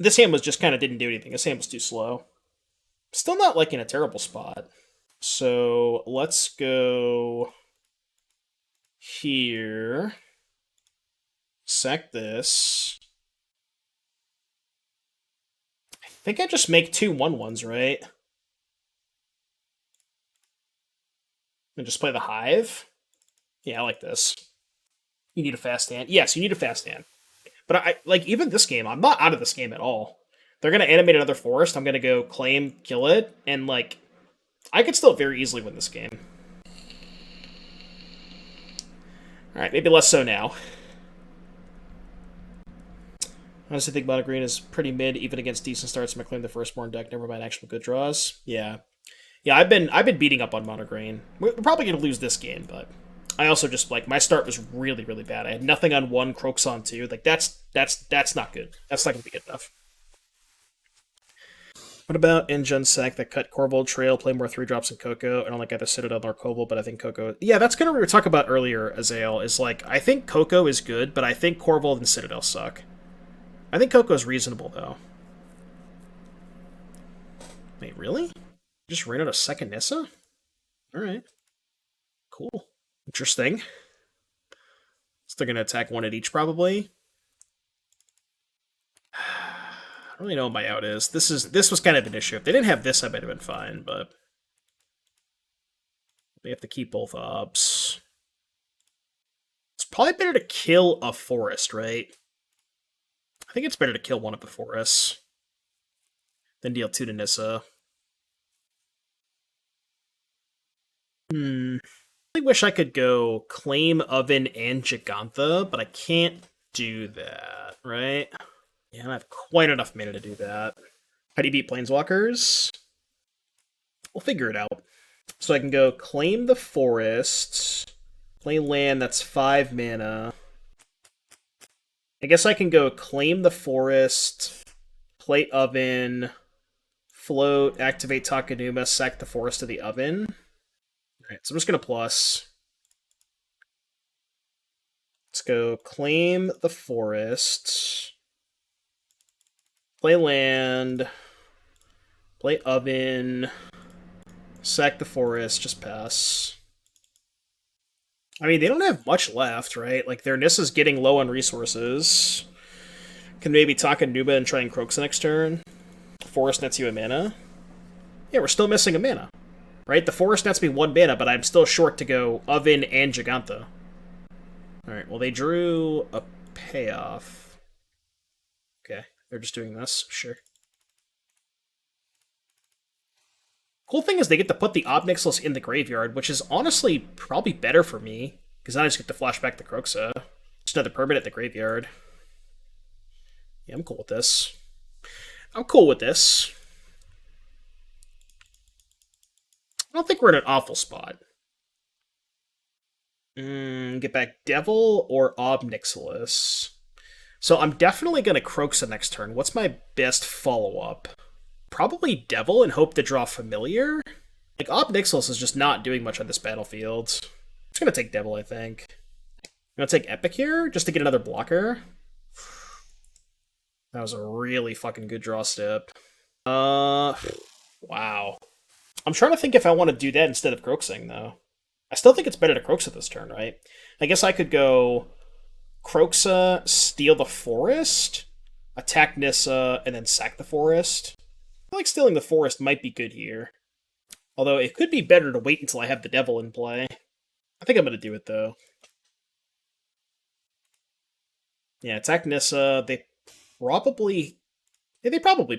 This hand was just kind of didn't do anything. This hand was too slow. Still not, like, in a terrible spot. So, let's go here. Sack this. I think I just make 2 1/1s, right? And just play the Hive. Yeah, I like this. You need a fast hand. Yes, you need a fast hand. But I like even this game, I'm not out of this game at all. They're gonna animate another forest. I'm gonna go claim, kill it, and like I could still very easily win this game. Alright, maybe less so now. I honestly think Mono Green is pretty mid, even against decent starts in my Claim the Firstborn deck, never mind actual good draws. Yeah. Yeah, I've been beating up on Mono Green. We're probably gonna lose this game, but I also just like my start was really, really bad. I had nothing on 1, Kroxa on 2. Like that's not good. That's not gonna be good enough. What about Injun Sack that cut Corvold Trail, play more 3-drops in Coco? I don't like either Citadel or Koval, but I think Coco... Yeah, that's kind of what we were talking about earlier, Azael, is like, I think Coco is good, but I think Corvold and Citadel suck. I think Coco's reasonable, though. Wait, really? Just ran out a second Nissa? Alright. Cool. Interesting. So they're going to attack 1 at each, probably. I don't really know what my out is. This was kind of an issue. If they didn't have this, I might have been fine, but they have to keep both Obs. It's probably better to kill a forest, right? I think it's better to kill one of the forests than deal 2 to Nissa. I really wish I could go claim Oven and Jegantha, but I can't do that, right? Yeah, I don't have quite enough mana to do that. How do you beat Planeswalkers? We'll figure it out. So I can go claim the forest, play land that's 5 mana. I guess I can go claim the forest, play Oven, float, activate Takenuma, sack the forest to the Oven. Alright, so I'm just going to plus. Let's go claim the forest. Play land, play Oven, sack the forest, just pass. I mean, they don't have much left, right? Like, their Nissa's getting low on resources. Can maybe Takenuma and try and Kroxa next turn. Forest nets you a mana. Yeah, we're still missing a mana. Right? The Forest nets me 1 mana, but I'm still short to go Oven and Jegantha. Alright, well, they drew a payoff. Okay, they're just doing this. Sure. Cool thing is they get to put the Ob Nixilis in the graveyard, which is honestly probably better for me, because then I just get to flash back the Kroxa. Just another permanent in the graveyard. Yeah, I'm cool with this. I'm cool with this. I don't think we're in an awful spot. Get back Devil or Ob Nixilis. So I'm definitely going to Kroxa next turn. What's my best follow-up? Probably Devil and hope to draw Familiar. Like, Ob Nixilis is just not doing much on this battlefield. I'm just going to take Devil, I think. I'm going to take Epicure just to get another blocker. That was a really fucking good draw step. Wow. I'm trying to think if I want to do that instead of Kroxing, though. I still think it's better to Kroxa this turn, right? I guess I could go Kroxa, steal the forest, attack Nissa, and then sack the forest. I feel like stealing the forest might be good here. Although it could be better to wait until I have the Devil in play. I think I'm going to do it, though. Yeah, attack Nissa. They probably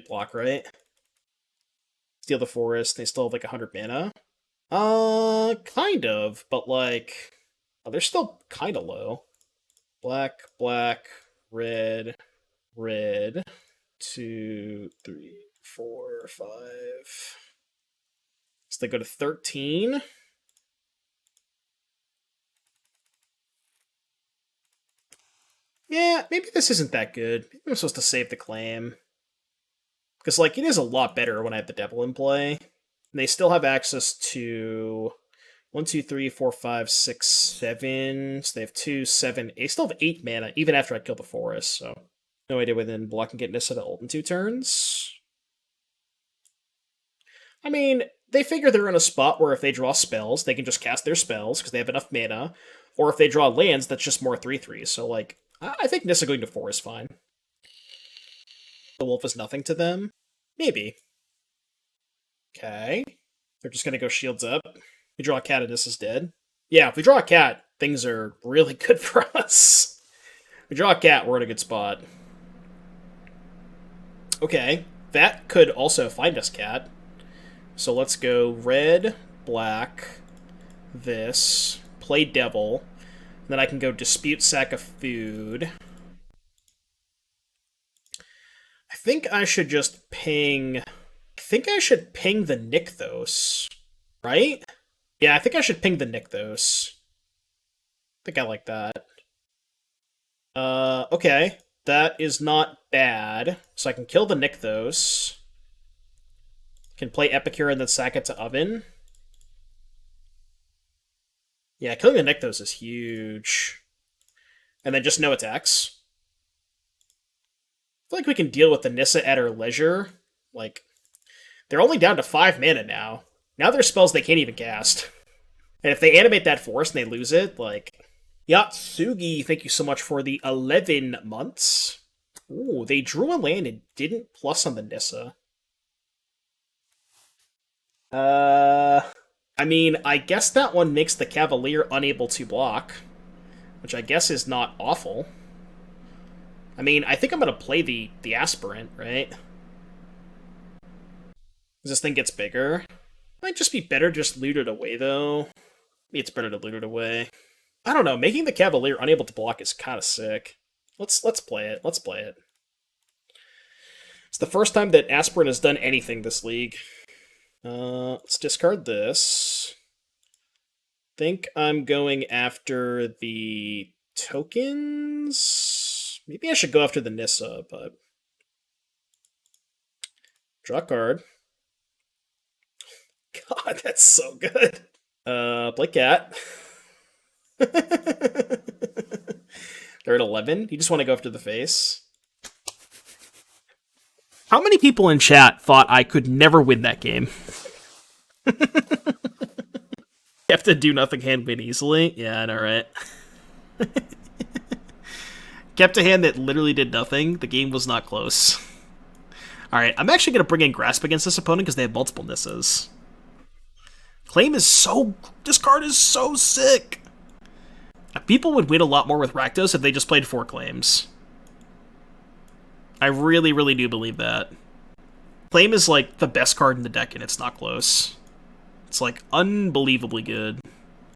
block, right? Steal the forest. They still have like 100 mana. Kind of, but like, they're still kind of low. Black, black, red, red. 2, 3, 4, 5. So they go to 13. Yeah, maybe this isn't that good. Maybe I'm supposed to save the claim. Because, like, it is a lot better when I have the Devil in play. And they still have access to 1, 2, 3, 4, 5, 6, 7. So they have 2, 7, 8. They still have 8 mana, even after I kill the forest. So no idea whether block can get Nissa to ult in 2 turns. I mean, they figure they're in a spot where if they draw spells, they can just cast their spells because they have enough mana. Or if they draw lands, that's just more 3/3s. So, like, I think Nissa going to 4 is fine. The wolf is nothing to them? Maybe. Okay. They're just gonna go shields up. We draw a cat and Nissa's dead. Yeah, if we draw a cat, things are really good for us. If we draw a cat, we're in a good spot. Okay. That could also find us cat. So let's go red, black, this, play Devil. Then I can go dispute sack of food. I think I should just ping... I think I should ping the Nykthos, right? Yeah, I think I should ping the Nykthos. I think I like that. Okay. That is not bad. So I can kill the Nykthos. Can play Epicure and then sack it to Oven. Yeah, killing the Nykthos is huge. And then just no attacks. I feel like we can deal with the Nissa at our leisure. Like, they're only down to 5 mana now. Now there's spells they can't even cast. And if they animate that forest and they lose it, like... Yatsugi, thank you so much for the 11 months. Ooh, they drew a land and didn't plus on the Nissa. I mean, I guess that one makes the Cavalier unable to block. Which I guess is not awful. I mean, I think I'm going to play the Aspirant, right? As this thing gets bigger. Might just be better just loot it away, though. Maybe it's better to loot it away. I don't know, making the Cavalier unable to block is kind of sick. Let's play it. Let's play it. It's the first time that Aspirant has done anything this league. Let's discard this. Think I'm going after the tokens. Maybe I should go after the Nissa, but... Draw a card. God, that's so good. Play cat. They're at 11. You just want to go after the face. How many people in chat thought I could never win that game? Kept a do nothing hand win easily. Yeah, I know, right? Kept a hand that literally did nothing. The game was not close. Alright, I'm actually going to bring in Grasp against this opponent because they have multiple Nisses. Claim is so... This card is so sick! People would win a lot more with Rakdos if they just played 4 Claims. I really, really do believe that. Claim is, like, the best card in the deck, and it's not close. It's, like, unbelievably good.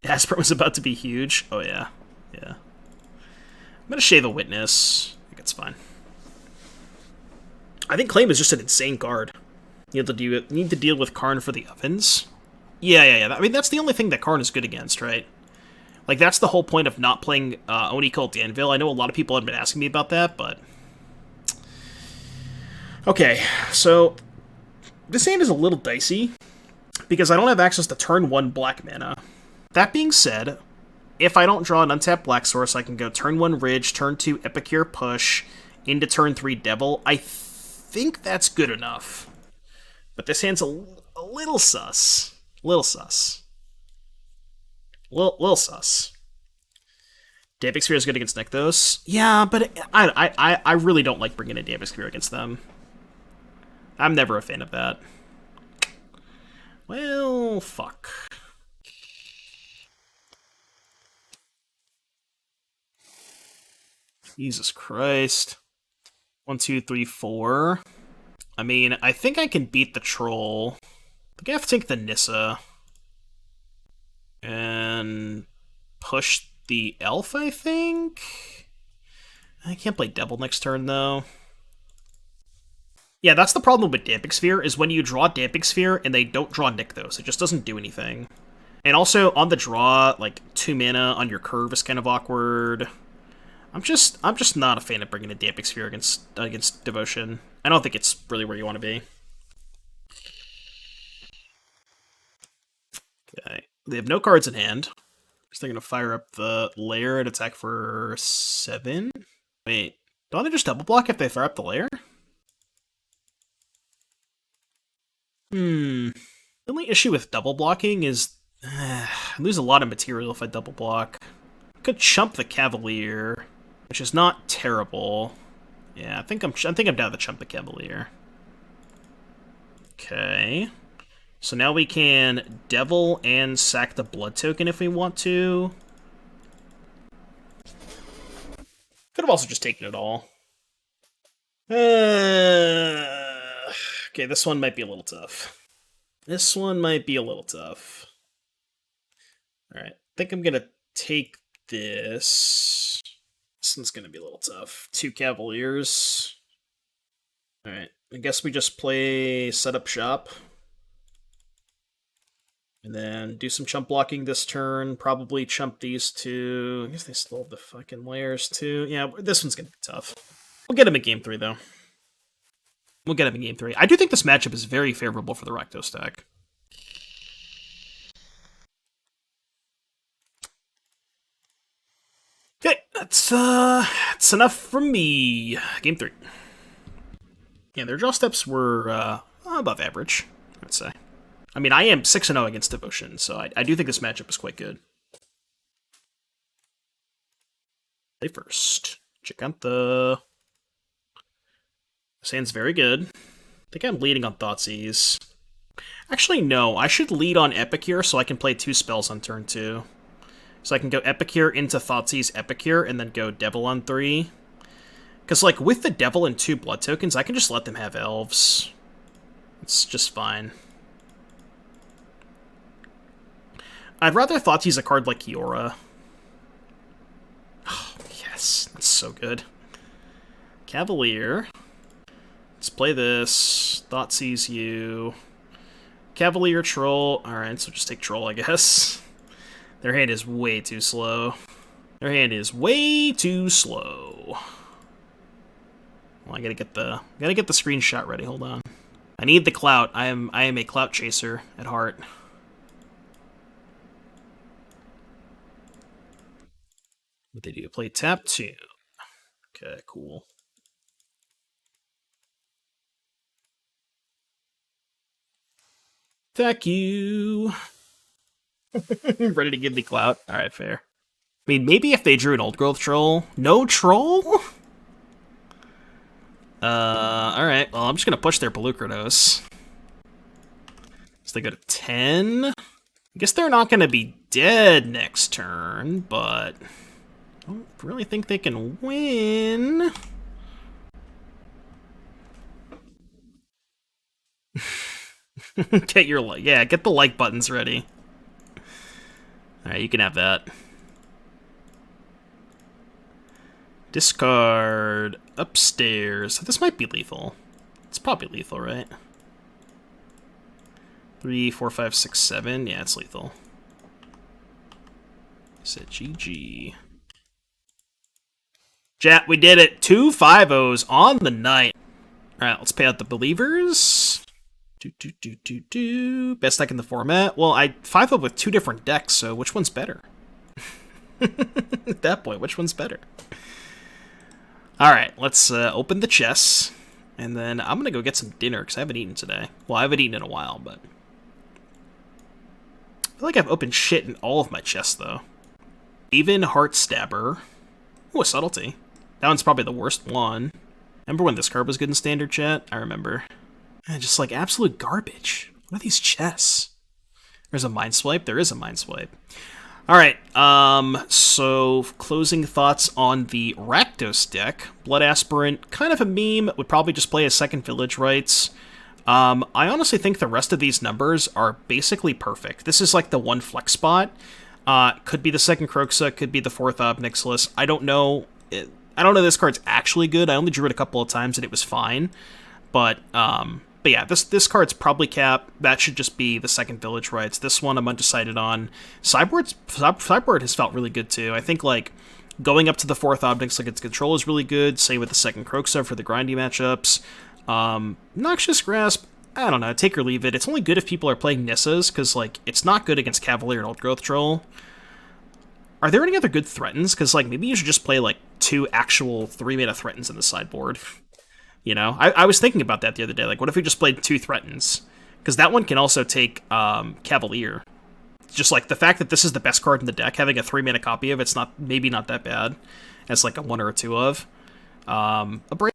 Aspirant was about to be huge. Oh, yeah. Yeah. I'm gonna shave a Witness. I think it's fine. I think Claim is just an insane card. You have to need to deal with Karn for the ovens. Yeah. I mean, that's the only thing that Karn is good against, right? Like, that's the whole point of not playing Oni Cult Danville. I know a lot of people have been asking me about that, but... Okay, so... This hand is a little dicey, because I don't have access to turn 1 black mana. That being said, if I don't draw an untapped black source, I can go turn 1 Ridge, turn 2 Epicure Push, into turn 3 Devil. I think that's good enough. But this hand's a little sus. Little sus. Little sus. Damping Sphere is good against Rakdos. Yeah, but I really don't like bringing a Damping Sphere against them. I'm never a fan of that. Well, fuck. Jesus Christ. 1, 2, 3, 4. I mean, I think I can beat the Troll. I think I have to take the Nissa. And push the Elf, I think? I can't play Devil next turn, though. Yeah, that's the problem with Damping Sphere, is when you draw Damping Sphere and they don't draw Rakdos, it just doesn't do anything. And also, on the draw, like, 2 mana on your curve is kind of awkward. I'm just not a fan of bringing a Damping Sphere against Devotion. I don't think it's really where you want to be. Okay. They have no cards in hand. So they're going to fire up the Lair and attack for 7? Wait, don't they just double block if they fire up the Lair? The only issue with double blocking is I lose a lot of material if I double block. I could chump the Cavalier, which is not terrible. Yeah, I think I'm down to chump the Cavalier. Okay. So now we can Devil and sack the Blood token if we want to. Could have also just taken it all. Okay, this one might be a little tough. Alright, I think I'm gonna take this. This one's gonna be a little tough. 2 Cavaliers. Alright, I guess we just play Setup Shop. And then do some chump blocking this turn. Probably chump these 2. I guess they still have the fucking layers too. Yeah, this one's gonna be tough. We'll get him in game 3, though. I do think this matchup is very favorable for the Rakdos deck. Okay, that's enough from me. Game 3. Yeah, their draw steps were above average, I'd say. I mean, I am 6-0 against Devotion, so I do think this matchup is quite good. Play first. Jegantha. This hand's very good. I think I'm leading on Thoughtseize. Actually, no. I should lead on Epicure so I can play 2 spells on turn 2. So I can go Epicure into Thoughtseize Epicure and then go Devil on 3. Because, like, with the Devil and 2 blood tokens, I can just let them have elves. It's just fine. I'd rather Thoughtseize a card like Kiora. Oh, yes. That's so good. Cavalier. Let's play this. Thoughtseize you. Cavalier, Troll. Alright, so just take Troll, I guess. Their hand is way too slow. Well, I gotta get the screenshot ready. Hold on. I need the clout. I am a clout chaser at heart. What they do? Play tap 2. Okay, cool. Thank you. Ready to give me clout? Alright, fair. I mean, maybe if they drew an old growth troll. No troll? Alright. Well, I'm just gonna push their Rakdos. So they go to 10. I guess they're not gonna be dead next turn, but I don't really think they can win. Get your like, yeah, get the like buttons ready. Alright, you can have that. Discard upstairs. This might be lethal. It's probably lethal, right? 3, 4, 5, 6, 7. Yeah, it's lethal. I said GG. Chat, we did it. 2 5-0s on the night. Alright, let's pay out the believers. Best deck in the format? Well, I 5-0 with 2 different decks, so which one's better? At that point, which one's better? Alright, let's open the chests, and then I'm gonna go get some dinner, because I haven't eaten today. Well, I haven't eaten in a while, but I feel like I've opened shit in all of my chests, though. Even Heart Stabber. Ooh, a Subtlety. That one's probably the worst one. Remember when this card was good in Standard, chat? I remember. Just like absolute garbage. What are these chests? There's a Mind Swipe? There is a Mind Swipe. Alright, so closing thoughts on the Rakdos deck. Blood Aspirant, kind of a meme, would probably just play a second Village Rites. I honestly think the rest of these numbers are basically perfect. This is like the one flex spot. Could be the second Kroxa, could be the fourth Ob Nixilis. I don't know. I don't know this card's actually good. I only drew it a couple of times and it was fine. But yeah, this card's probably cap. That should just be the second Village Rites. This one I'm undecided on. Sideboard has felt really good too. I think like going up to the fourth Ob Nixilis against control is really good. Same with the second Kroxa for the grindy matchups. Noxious Grasp, I don't know, take or leave it. It's only good if people are playing Nissas, because like it's not good against Cavalier and Old Growth Troll. Are there any other good threatens? Because like maybe you should just play like 2 actual 3-mana threatens in the sideboard. You know, I was thinking about that the other day. Like, what if we just played 2 threatens? Because that one can also take Cavalier. Just like the fact that this is the best card in the deck, having a 3-mana copy of it's maybe not that bad. As like a 1 or a 2 of. A break.